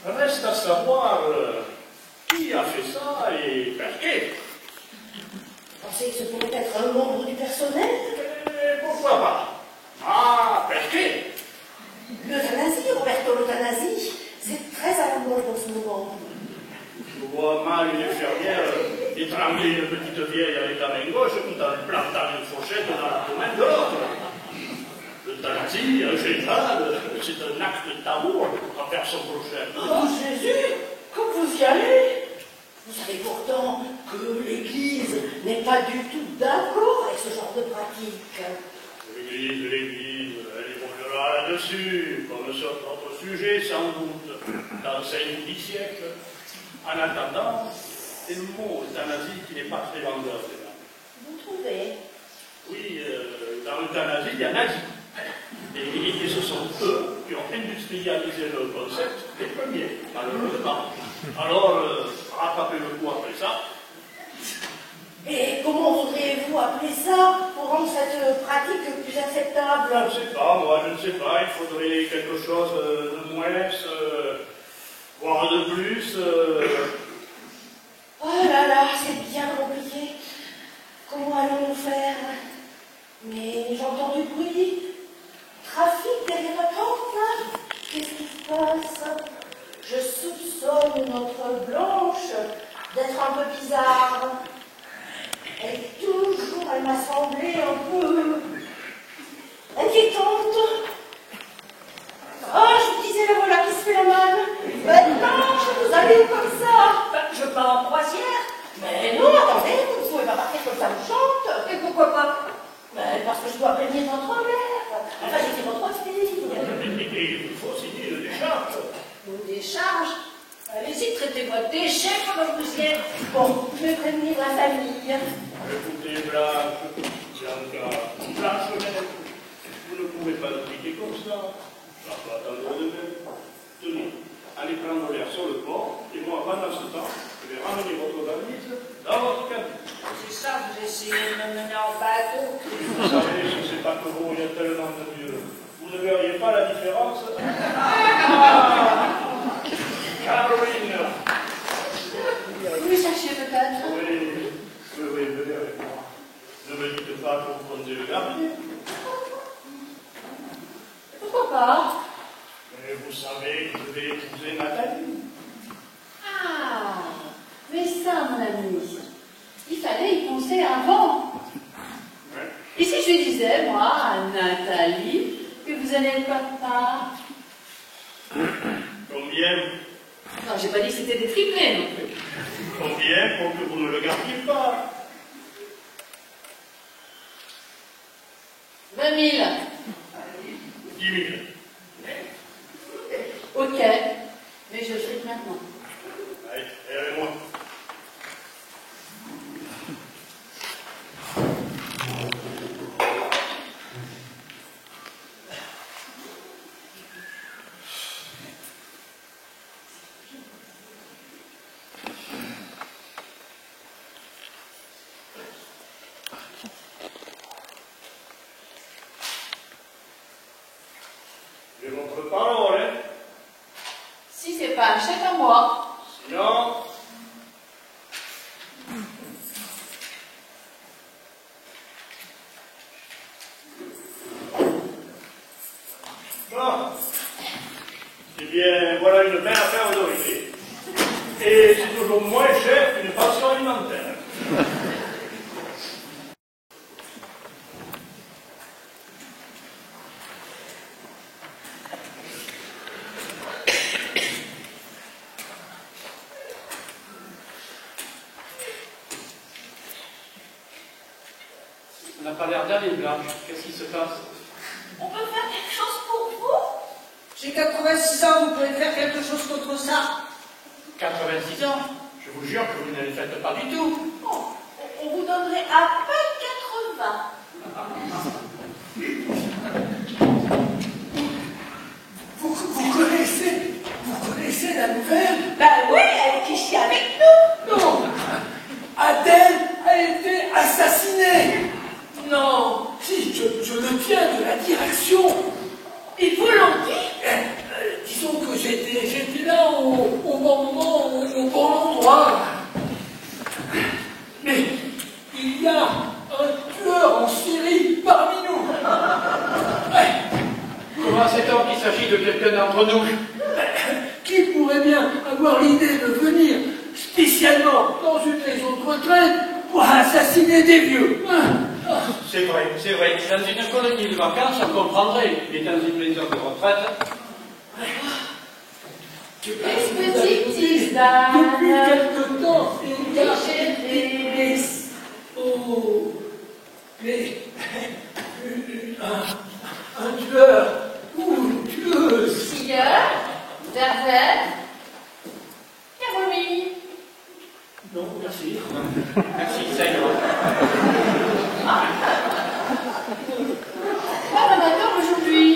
Reste à savoir qui a fait ça et pourquoi. Vous pensez que ce pourrait être un membre du personnel? Pourquoi pas? Ah, pourquoi? L'euthanasie, Roberto, l'euthanasie, c'est très à la mode en ce moment. Je vois mal une infirmière étrangler une petite vieille avec la main gauche tout en plantant une fourchette dans la main de l'autre. L'euthanasie, en général, c'est un acte d'amour envers son prochain. Oh Jésus, comme vous y allez? Vous savez pourtant que l'Église n'est pas du tout d'accord avec ce genre de pratique. L'Église, elle évoluera là-dessus, comme sur d'autres sujets, sans doute, dans 5 ou 10 siècles. En attendant, c'est le mot euthanasie qui n'est pas très vendeur. Vous trouvez? Oui, dans l'euthanasie, il y a nazi. Et ce sont eux qui ont industrialisé le concept des premiers, malheureusement. Alors, rattrapez le coup après ça. Et comment voudriez-vous appeler ça pour rendre cette pratique plus acceptable? Je ne sais pas, moi, je ne sais pas. Il faudrait quelque chose de moins, voire de plus. Oh là là, c'est bien compliqué. Comment allons-nous faire? Mais j'entends du bruit. Trafic derrière la porte, là. Qu'est-ce qui se passe? Je soupçonne notre Blanche d'être un peu bizarre. Elle m'a semblé un peu inquiétante. Oh, je vous disais, le voilà qui se fait la malle. Blanche, vous allez comme ça? Je pars en croisière. Mais non, attendez, vous ne pouvez pas partir comme ça, vous chante. Et pourquoi pas? Parce que je dois prévenir votre mère. Enfin, j'ai fait votre fille. Il faut signer le décharge. Une décharge? Allez-y, traitez-moi de déchet comme vous y êtes. Bon, je vais prévenir la famille. Écoutez, Blanche, Blanche, vous ne pouvez pas le quitter comme ça. Ça va attendre de même. Tenez, allez prendre l'air sur le port, et moi, pendant ce temps, je vais ramener votre valise dans votre cabine. C'est ça, vous essayez de me mener en bateau. Vous savez, je ne sais pas que vous, il y a tellement de Dieu. Vous ne verriez pas la différence. Caroline! Vous le cherchez peut-être? Oui, venez avec moi. Ne me dites pas que vous comptez le garder. Pourquoi pas? Mais vous savez que je vais épouser Nathalie. Ah, mais ça, mon ami, il fallait y penser avant. Ouais. Et si je disais, moi, à Nathalie, que vous allez être papa? Combien? Non, j'ai pas dit que c'était des triplés non plus. Combien pour que vous ne le gardiez pas? 20 000. 10 000. Ok, mais je triple maintenant. Allez, avec moi. J'ai votre parole, hein? Si c'est pas un chèque à moi. Sinon, bon. Eh bien, voilà une belle affaire d'autorité. Et c'est toujours moins cher qu'une pension alimentaire. Ça n'a pas l'air d'aller, Blanche. Qu'est-ce qui se passe? On peut faire quelque chose pour vous? J'ai 86 ans, vous pouvez faire quelque chose contre ça. 86 ans? Je vous jure que vous ne les faites pas du tout. Bon, on vous donnerait à peine 80. Vous connaissez la nouvelle? Ben oui, elle est ici avec nous. Non! Adèle a été assassinée! Non! Si, je le tiens de la direction! Ils vous l'ont dit? Disons que j'étais là au bon moment, au bon endroit. Mais il y a un tueur en série parmi nous. Comment sait-on qu'il s'agit de quelqu'un d'entre nous? Qui pourrait bien avoir l'idée de venir spécialement dans une maison de retraite pour assassiner des vieux? C'est vrai. Dans une colonie de vacances, on comprendrait. Mais dans une maison de retraite... Petite Depuis quelque temps, il y a des... Oh... Mais... Un tueur ou une tueuse. Tiger, Darvel, Caroline. Non, merci. Merci, ça ira. Pas d'amateur aujourd'hui.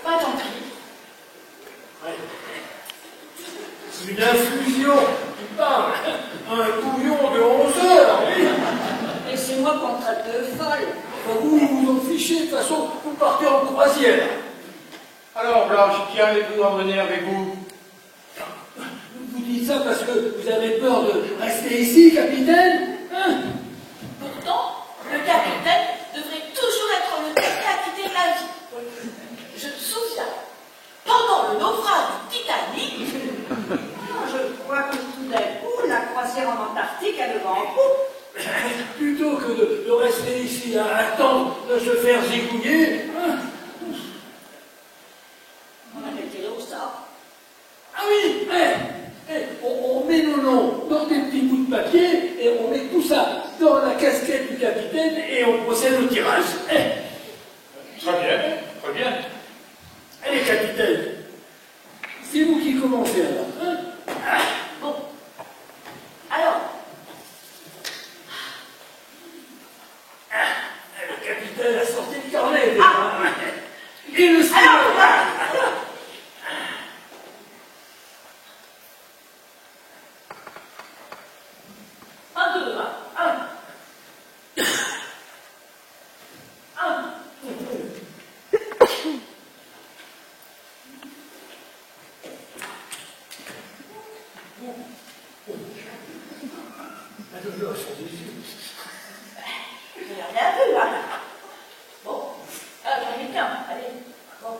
Pas tant pis. Une infusion qui parle. Un bouillon de 11 heures. Oui. Laissez-moi qu'on traite de folle. Vous vous en fichez, de toute façon, vous partez en croisière. Alors, Blanche, qui allez-vous emmener avec vous? Vous dites ça parce que vous avez peur de rester ici, capitaine? Hein? Pourtant, le capitaine devrait toujours être le dernier à quitter la vie. Je me souviens, pendant le naufrage du Titanic, Je crois que tout d'un coup, la croisière en Antarctique a le vent en poupe. Plutôt que de rester ici à attendre de se faire zigouiller, hein? On avait tiré au sort. Ah oui, on met nos noms dans des petits bouts de papier et on met tout ça dans la casquette du capitaine et on procède au tirage. Très bien. Allez, capitaine, c'est vous qui commencez alors. Hein? bon. Alors, Le capitaine a sorti le carnet déjà. Et le stylo. un, deux, un. Je n'ai rien vu, hein. Bon, j'en ai qu'un, allez. Bon.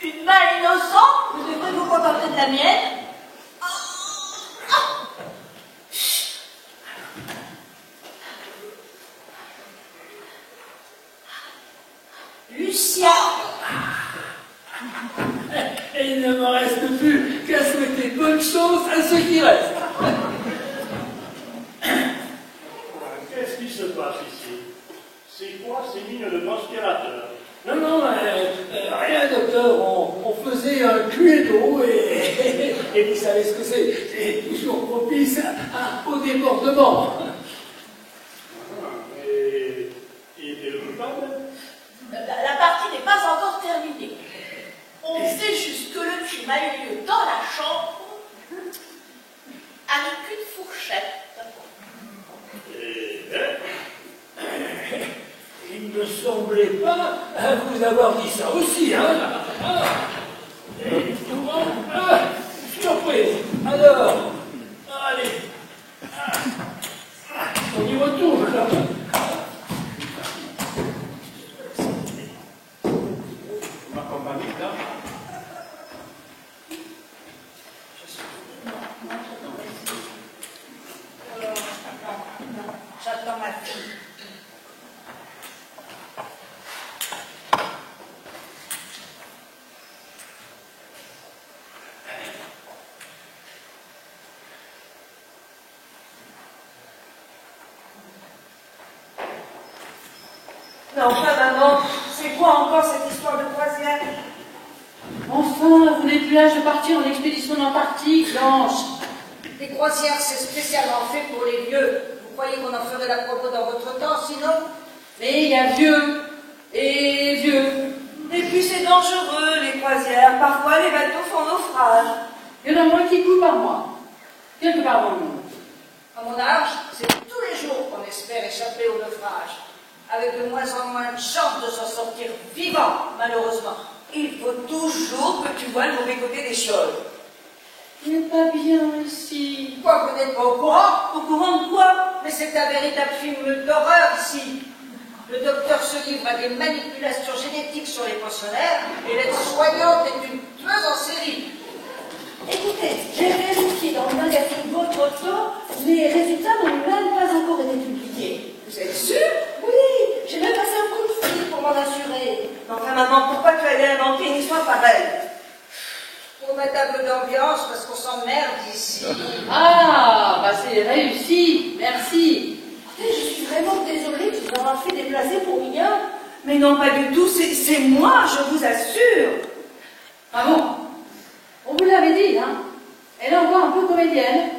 Une balle innocente, vous devrez vous contenter de la mienne. Lucia. Et il ne me reste plus qu'à souhaiter bonne chance à ceux qui restent. Qu'est-ce qui se passe ici? C'est quoi ces lignes de conspirateurs? Non, rien, docteur. On faisait un cluedo et vous savez ce que c'est. C'est toujours propice au débordement. Et qui était le coupable? La partie n'est pas encore terminée. On sait juste que le crime a eu lieu dans la chambre avec une fourchette. Il ne me semblait pas vous avoir dit ça aussi, hein? Surprise. Alors, allez. On y retourne, là. Ma compagnie, là? J'attends ma fille. Mais enfin, maman, c'est quoi encore cette histoire de croisière? Enfin, vous n'êtes plus l'âge de partir en expédition en Antarctique, Blanche. Les croisières, c'est spécialement fait pour les vieux. Vous croyez qu'on en ferait la propos dans votre temps, sinon? Mais il y a vieux et vieux. Et puis c'est dangereux, les croisières. Parfois, les bateaux font naufrage. Il y en a moins qui coulent par mois. Quelque part dans le monde. À mon âge, c'est tous les jours qu'on espère échapper au naufrage, avec de moins en moins de chances de s'en sortir vivant, malheureusement. Il faut toujours que tu vois le mauvais côté des choses. Il n'est pas bien ici. Quoi, vous n'êtes pas au courant? Au courant de quoi? Mais c'est un véritable film d'horreur ici. Le docteur se livre à des manipulations génétiques sur les pensionnaires et l'aide-soignante est une tueuse en série. Écoutez, j'ai vérifié dans le magazine Votre Temps, les résultats n'ont même pas encore été publiés. Vous êtes sûre? Oui, j'ai même passé un coup de fil pour m'en assurer. Enfin, maman, pourquoi tu allais inventer une histoire pareille? Pour mettre un peu d'ambiance, parce qu'on s'emmerde ici. Ah, bah c'est réussi. Merci. Écoutez, je suis vraiment désolée de vous avoir fait déplacer pour rien. Mais non, pas du tout, c'est moi, je vous assure. Ah bon? On vous l'avait dit, hein? Elle est encore un peu comédienne.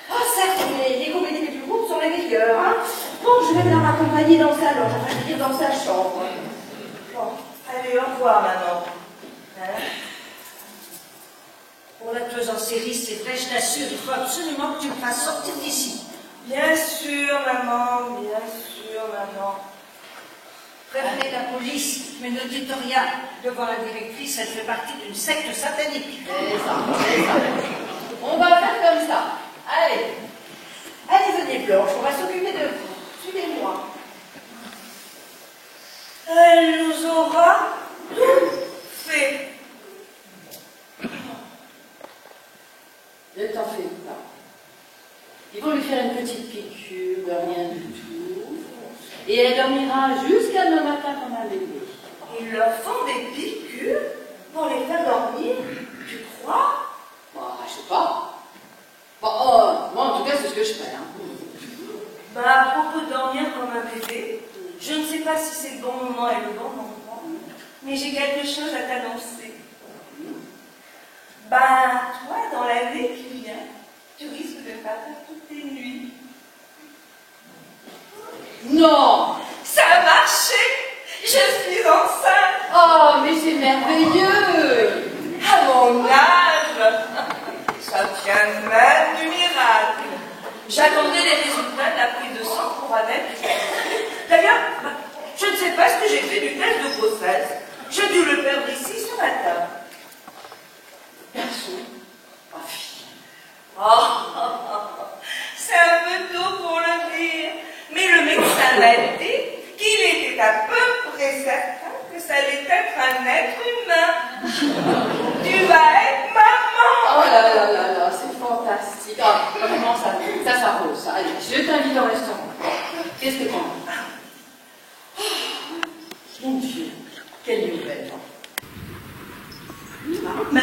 Ah, certes, mais les comédies les plus courtes sont les meilleures, hein. Bon, je vais la raccompagner dans le salon, enfin, je veux dire dans sa chambre. Bon, allez, au revoir, maman. Hein? Pour la tueuse en série, c'est vrai, je t'assure, il faut absolument que tu me fasses sortir d'ici. Bien sûr, maman, bien sûr, maman. Prévenez la police, mais ne dites rien. Devant la directrice, elle fait partie d'une secte satanique. C'est ça, c'est ça. On va faire comme ça. Allez. Allez, venez, Blanche, on va s'occuper de vous. Suivez-moi. Elle nous aura tout fait. Ne t'en fais pas. Ils vont lui faire une petite piqûre, rien du tout. Et elle dormira jusqu'à demain matin comme un bébé. Ils leur font des piqûres pour les faire dormir, tu crois? Bah, je sais pas. Bah, moi, en tout cas, c'est ce que je fais. Hein. Bah, à propos de dormir comme un bébé, je ne sais pas si c'est le bon moment et le bon endroit, mais j'ai quelque chose à t'annoncer. Bah, toi, dans l'année qui vient, tu risques de faire toutes tes nuits. Non! Ça a marché! Je suis enceinte! Oh, mais c'est merveilleux! À mon âge! Ça tient même du miracle. J'attendais les résultats de la prise de sang pour Annette. D'ailleurs, je ne sais pas ce que j'ai fait du test de grossesse. J'ai dû le perdre ici sur la table. Garçon, ma fille. Oh, c'est un peu tôt pour le dire. Mais le médecin m'a dit qu'il était à peu près certain que ça allait être un être humain. Tu vas être maman. Oh là là là là, c'est fantastique. Ah, vraiment, ça s'arrose. Ça. Allez, je t'invite au restaurant. Qu'est-ce que t'en dis? Mon Dieu, quelle nouvelle. Mais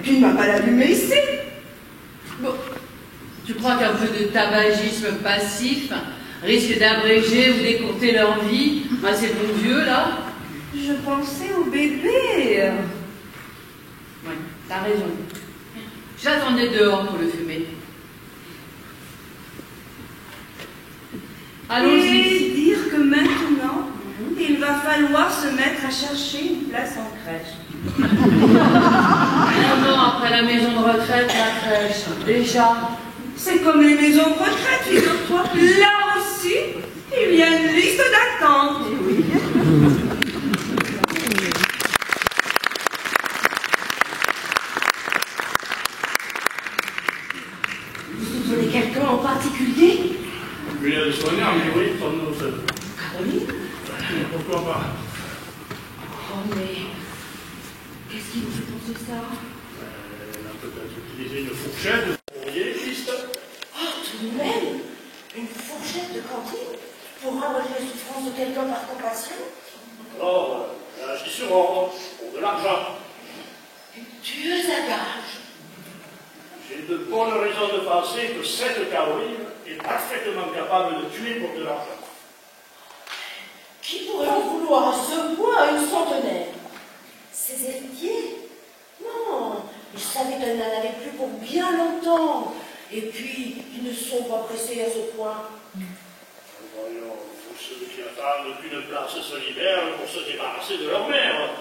tu ne m'as pas l'allumé ici. Bon, tu crois qu'un peu de tabagisme passif risque d'abréger ou d'écourter leur vie à ces bons vieux, là? Je pensais au bébé. Oui, t'as raison. J'attendais dehors pour le fumer. Et Allons-y. dire que maintenant, il va falloir se mettre à chercher une place en crèche. Un an après la maison de retraite, la crèche. Déjà. C'est comme les maisons de retraite, figure-toi. Là aussi, il y a une liste d'attente. Vous soupçonnez quelqu'un en particulier? Puis elle soignant, mais oui, son nom, c'est... Caroline? Pourquoi pas? Oh, mais qu'est-ce qui vous fait penser ça? Elle a peut-être utilisé une fourchette pour lier les pistes. Oh, tout de même! Une fourchette de cantine pour allonger les souffrances de quelqu'un par compassion? Alors, elle agit sur ordre, pour de l'argent. Une tueuse à gages! J'ai de bonnes raisons de penser que cette Caroline est parfaitement capable de tuer pour de l'argent. Qui pourrait en vouloir à ce point à une centenaire? Ses héritiers? Non, ils savaient qu'elle n'en avait plus pour bien longtemps. Et puis, ils ne sont pas pressés à ce point. Voyons, tous ceux qui attendent qu'une place se libère pour se débarrasser de leur mère.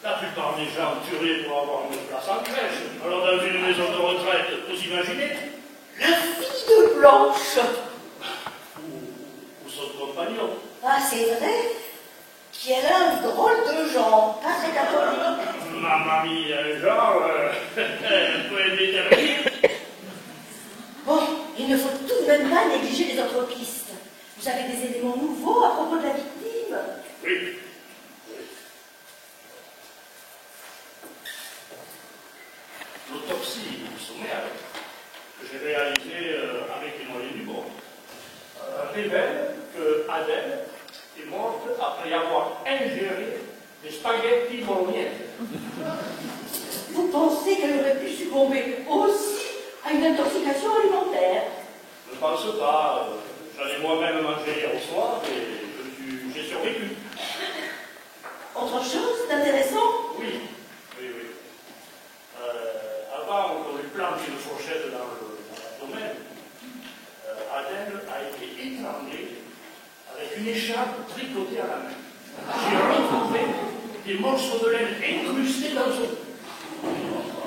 La plupart des gens tueraient pour avoir une place en crèche. Alors dans une maison de retraite, vous imaginez? La fille de Blanche. Ou son compagnon. Ah, c'est vrai qu'elle a un drôle de genre, pas très catholique. Ma mamie, genre, un peu indéterminée. Bon, il ne faut tout de même pas négliger les autres pistes. Vous avez des éléments nouveaux à propos de la victime? Oui. L'autopsie sommaire que j'ai réalisée avec les moyens du bord révèle que Adèle est morte après avoir ingéré des spaghettis bolognaises. Vous pensez qu'elle aurait pu succomber aussi à une intoxication alimentaire? Je ne pense pas. J'en ai moi-même mangé hier au soir et j'ai survécu. Autre chose d'intéressant? Oui. Avant qu'on lui plante une fourchette dans l'abdomen, Adèle a été étranglée avec une écharpe tricotée à la main. J'ai retrouvé des morceaux de laine incrustés dans son cou.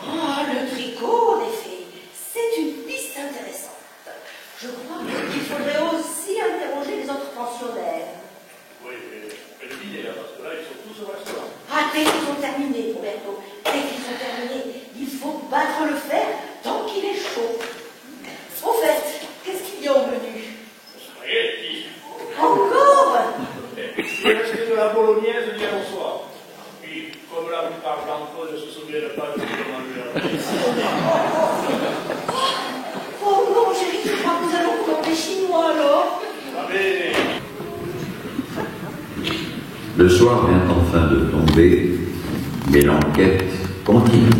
Ah, le tricot, en effet, c'est une piste intéressante. Je crois qu'il faudrait aussi interroger les autres pensionnaires. Oui, mais le dîner, parce que là, ils sont tous au restaurant. Ah, dès qu'ils sont terminés, Roberto, dès qu'ils sont terminés, il faut battre le fer tant qu'il est chaud. Au fait, qu'est-ce qu'il y a au menu? Spaghetti. Encore? Il est resté de la bolognaise hier au soir. Puis, comme la plupart d'entre eux ne se souviennent pas de ce qu'ils ont mangé. Oh non, chérie, je crois que nous allons commander chinois alors. Mais Le soir vient enfin de tomber, mais l'enquête continue.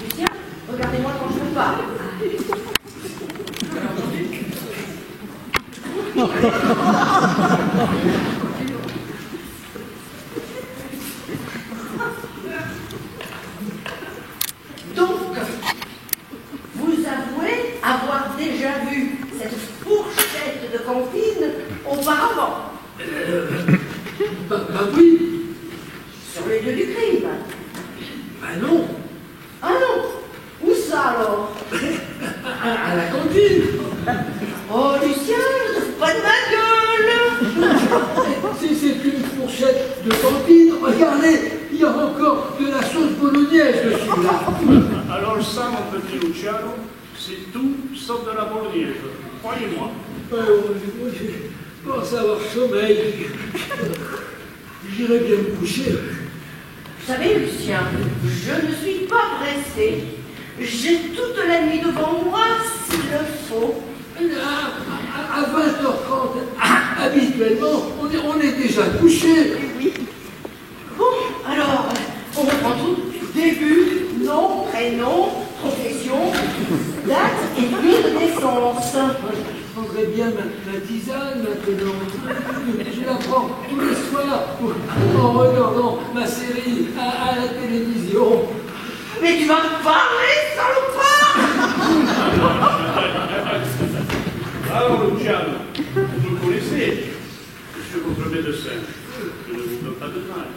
Lucien, regardez-moi quand je vous parle. Donc, vous avouez avoir déjà vu cette fourchette de cantine auparavant, Bah oui. sur les lieux du crime. Bah non. Ah non, où ça alors? À la cantine. Oh Lucien, ne te fous pas de ma gueule. Si c'est une fourchette de cantine, regardez, il y a encore de la sauce bolognaise dessus là. alors ça, mon petit Luciano, c'est tout sauf de la bolognaise. Croyez-moi. Je pense avoir sommeil. J'irai bien me coucher. Vous savez Lucien, je ne suis pas pressée. J'ai toute la nuit devant moi s'il le faut. À 20h30, habituellement, on est déjà couché. Bon, alors, on reprend tout. Début, nom, prénom, profession, date et lieu de naissance. Je prendrais bien ma tisane maintenant. Je la prends tous les soirs en regardant ma série à la télévision. Mais tu vas me parler, salopard! Alors, Luciano, vous me connaissez, monsieur votre médecin, je ne vous donne pas de mal.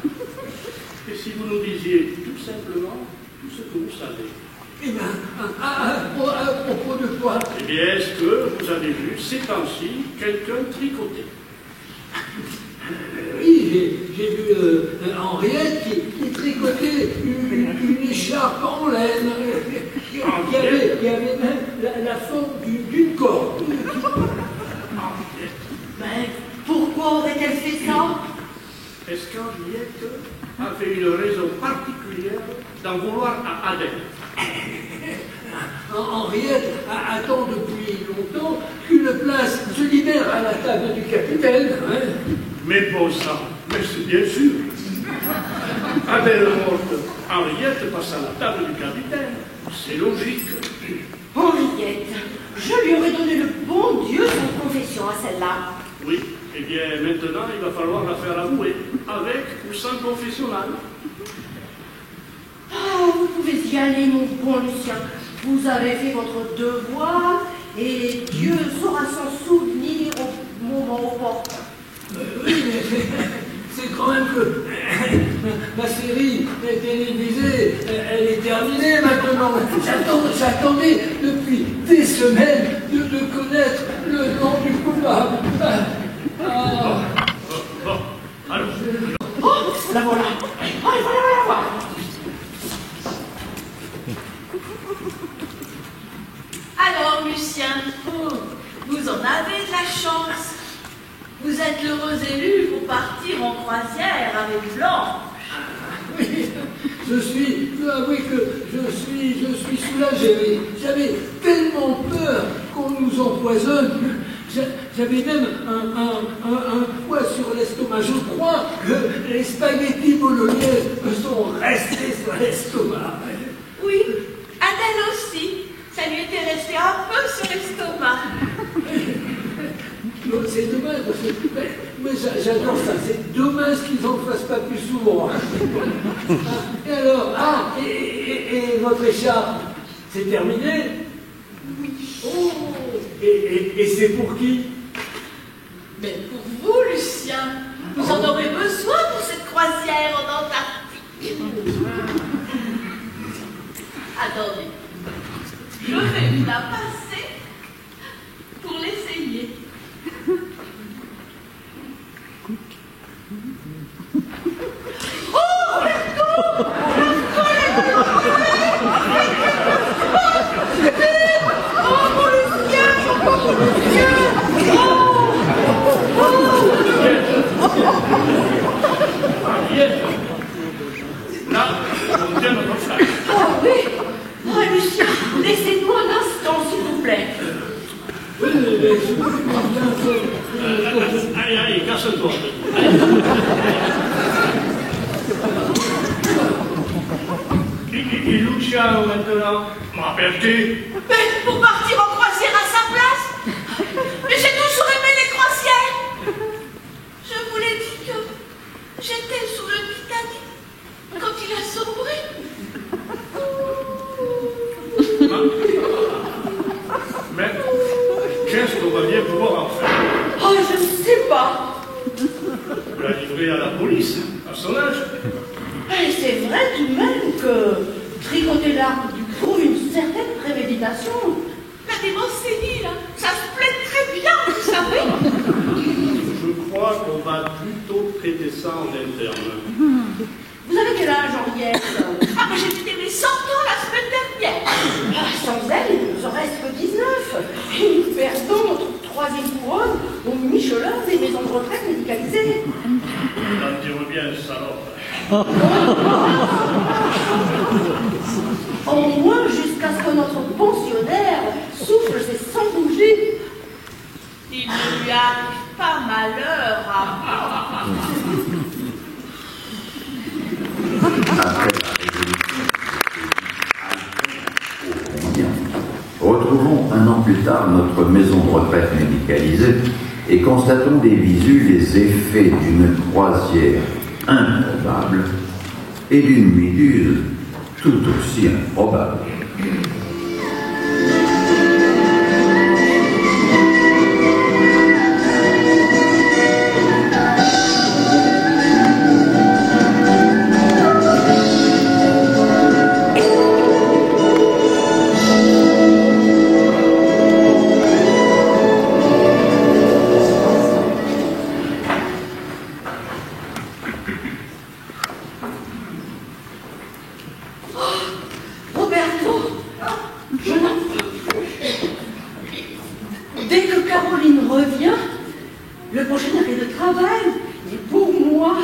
Et si vous nous disiez tout simplement tout ce que vous savez? Eh bien, à propos de quoi? Eh bien, est-ce que vous avez vu ces temps-ci quelqu'un tricoter? Oui, j'ai vu Henriette qui tricotait une écharpe en laine, qui avait même la forme d'une corde. Mais pourquoi aurait-elle fait ça? est-ce qu'Henriette avait une raison particulière d'en vouloir à Adèle? Henriette attend depuis longtemps qu'une place se libère à la table du capitaine. Hein. Mais bon sang, mais c'est bien sûr. Adèle morte, Henriette passe à la table du capitaine. C'est logique. Henriette, je lui aurais donné le bon Dieu sans confession à celle-là. Oui, eh bien maintenant il va falloir la faire avouer, avec ou sans confessionnal. Ah, vous pouvez y aller, mon bon Lucien. Vous avez fait votre devoir et Dieu saura s'en souvenir au moment opportun. Oui, mais c'est quand même que ma série télévisée, elle est terminée maintenant. J'attendais depuis des semaines de connaître le nom du coupable. Bon, alors. Oh, la voilà. Oh, voilà. Alors, Lucien, vous en avez de la chance. Vous êtes l'heureux élu pour partir en croisière avec Blanche. Oui, je dois avouer que je suis soulagé. J'avais tellement peur qu'on nous empoisonne. J'avais même un poids sur l'estomac. Je crois que les spaghettis bolognaises me sont restés sur l'estomac. Oui, Adèle aussi. Ça lui était resté un peu sur l'estomac. C'est dommage, parce que mais j'adore ça. C'est dommage qu'ils n'en fassent pas plus souvent. Et alors, et votre écharpe, c'est terminé? Oui. Oh, et c'est pour qui? Mais pour vous, Lucien, vous en aurez besoin pour cette croisière en Antarctique. Attendez, je vais vous la passer pour l'essayer. Là, on tient notre flash. Ah oui. Oh, Lucien, laissez-nous un instant, s'il vous plaît. Allez, casse-toi. Et Luciano maintenant, m'appelles-tu? Mais pour partir en croisière à sa place? Mais j'ai toujours aimé les croisières. Je vous l'ai dit que j'étais sous le Titanic quand il a sombré. Mais qu'est-ce qu'on va bien pouvoir en faire? Oh, je ne sais pas. La livrer à la police, à son âge. Et c'est vrai tout de même que tricoter l'arbre du coup une certaine préméditation. La démence là, ça se plaît très bien, vous savez. Je crois qu'on va plutôt traiter ça en interne. Vous avez quel âge, Henriette? Ah, mais j'ai fêté mes 100 ans la semaine dernière. Ah, sans elle, il nous en reste que 19. Et nous perdons notre troisième couronne au Michelin des maisons de retraite médicalisées. On dirait bien, salope. Au moins jusqu'à ce que notre pensionnaire souffle ses 100 bougies. Il ne lui arrive pas malheur à moi. Après la révolution, retrouvons un an plus tard notre maison de retraite médicalisée et constatons des visus les effets d'une croisière improbable et d'une méduse tout aussi improbable. Dès que Caroline revient, le prochain arrêt de travail est pour moi.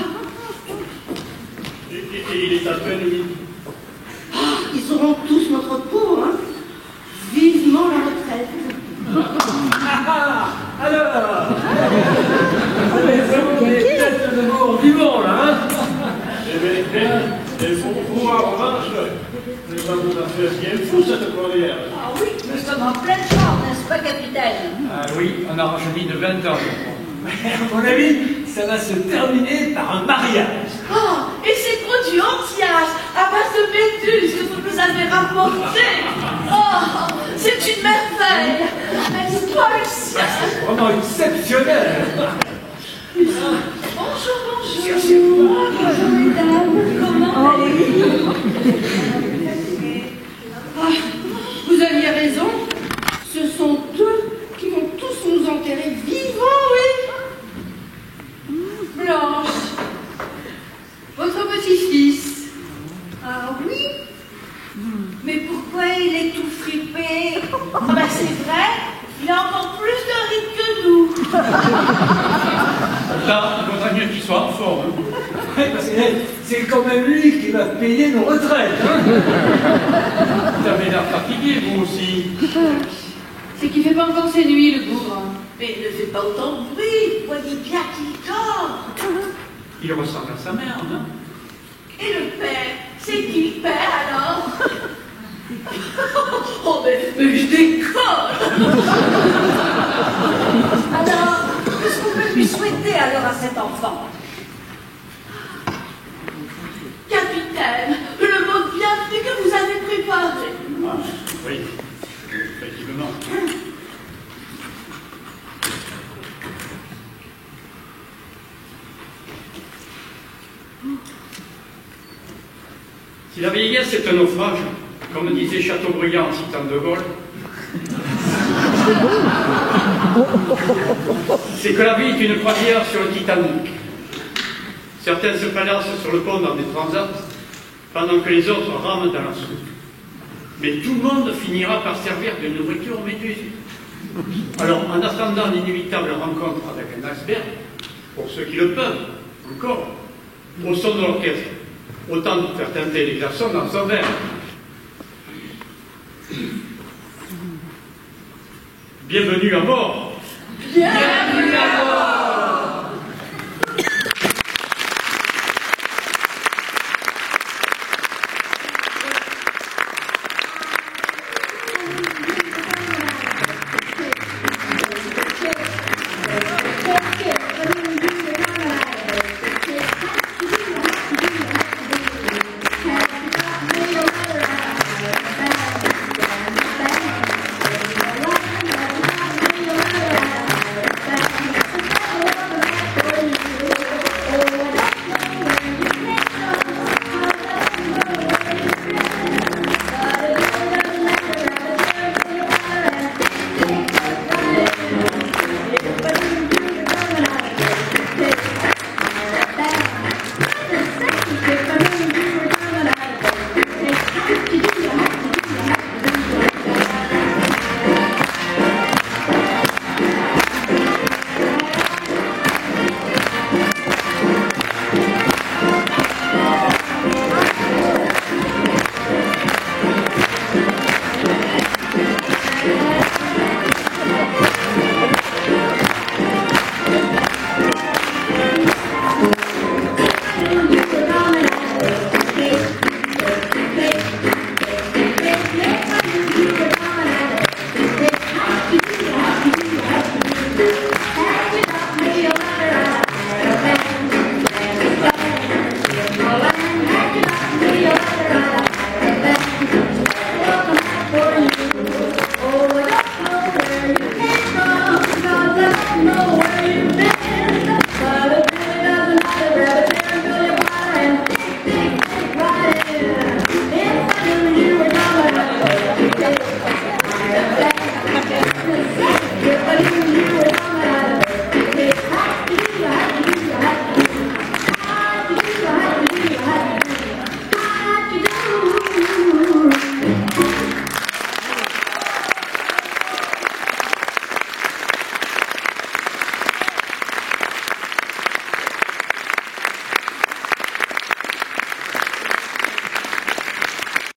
il est à peine midi. Ils auront tous notre peau, hein. Vivement la retraite. Alors, on est peut-être de mort vivant, là, hein? Et vous, en revanche, ça vous a fait bien fou, cette première. Ah oui, nous sommes en pleine forme, n'est-ce pas, capitaine? Ah oui, on a rajeuni de 20 ans, je crois. À mon avis, ça va se terminer par un mariage. Oh, et c'est trop du anti-âge à base de méduse que vous nous avez rapporté. Oh, c'est une merveille. Expulsion. C'est vraiment exceptionnel. Bonjour, bonjour. Bonjour, mesdames. Comment allez-vous? Ah, vous aviez raison. Ce sont eux qui vont tous nous enterrer vivants, oui. Blanche, votre petit-fils. Ah oui? Mais pourquoi il est tout fripé? Ah ben c'est vrai, il a encore plus de rides que nous. Là, il vaudrait mieux qu'il soit en forme. Oui, parce que c'est quand même lui qui va payer nos retraites. Hein? Vous avez l'air fatigué, vous aussi. C'est qu'il fait pas encore ses nuits, le bougre. Mais il ne fait pas autant de bruit, voyez bien qu'il dort. Il ressemble à sa mère, non? Et le père, c'est qui le père alors? Oh mais je décolle. Alors, qu'est-ce qu'on peut lui souhaiter alors à cet enfant? Capitaine, le mot de bienvenue que vous avez préparé. Ah, oui, effectivement. Si la vieillesse est un naufrage, comme disait Chateaubriand en citant De Gaulle, c'est que la vie est une croisière sur le Titanic. Certains se balancent sur le pont dans des transats, pendant que les autres rament dans la soupe. Mais tout le monde finira par servir de nourriture aux méduses. Alors, en attendant l'inévitable rencontre avec un iceberg, pour ceux qui le peuvent, encore, au son de l'orchestre, autant de faire teinter les garçons dans son verre. Bienvenue à bord. Bienvenue à bord.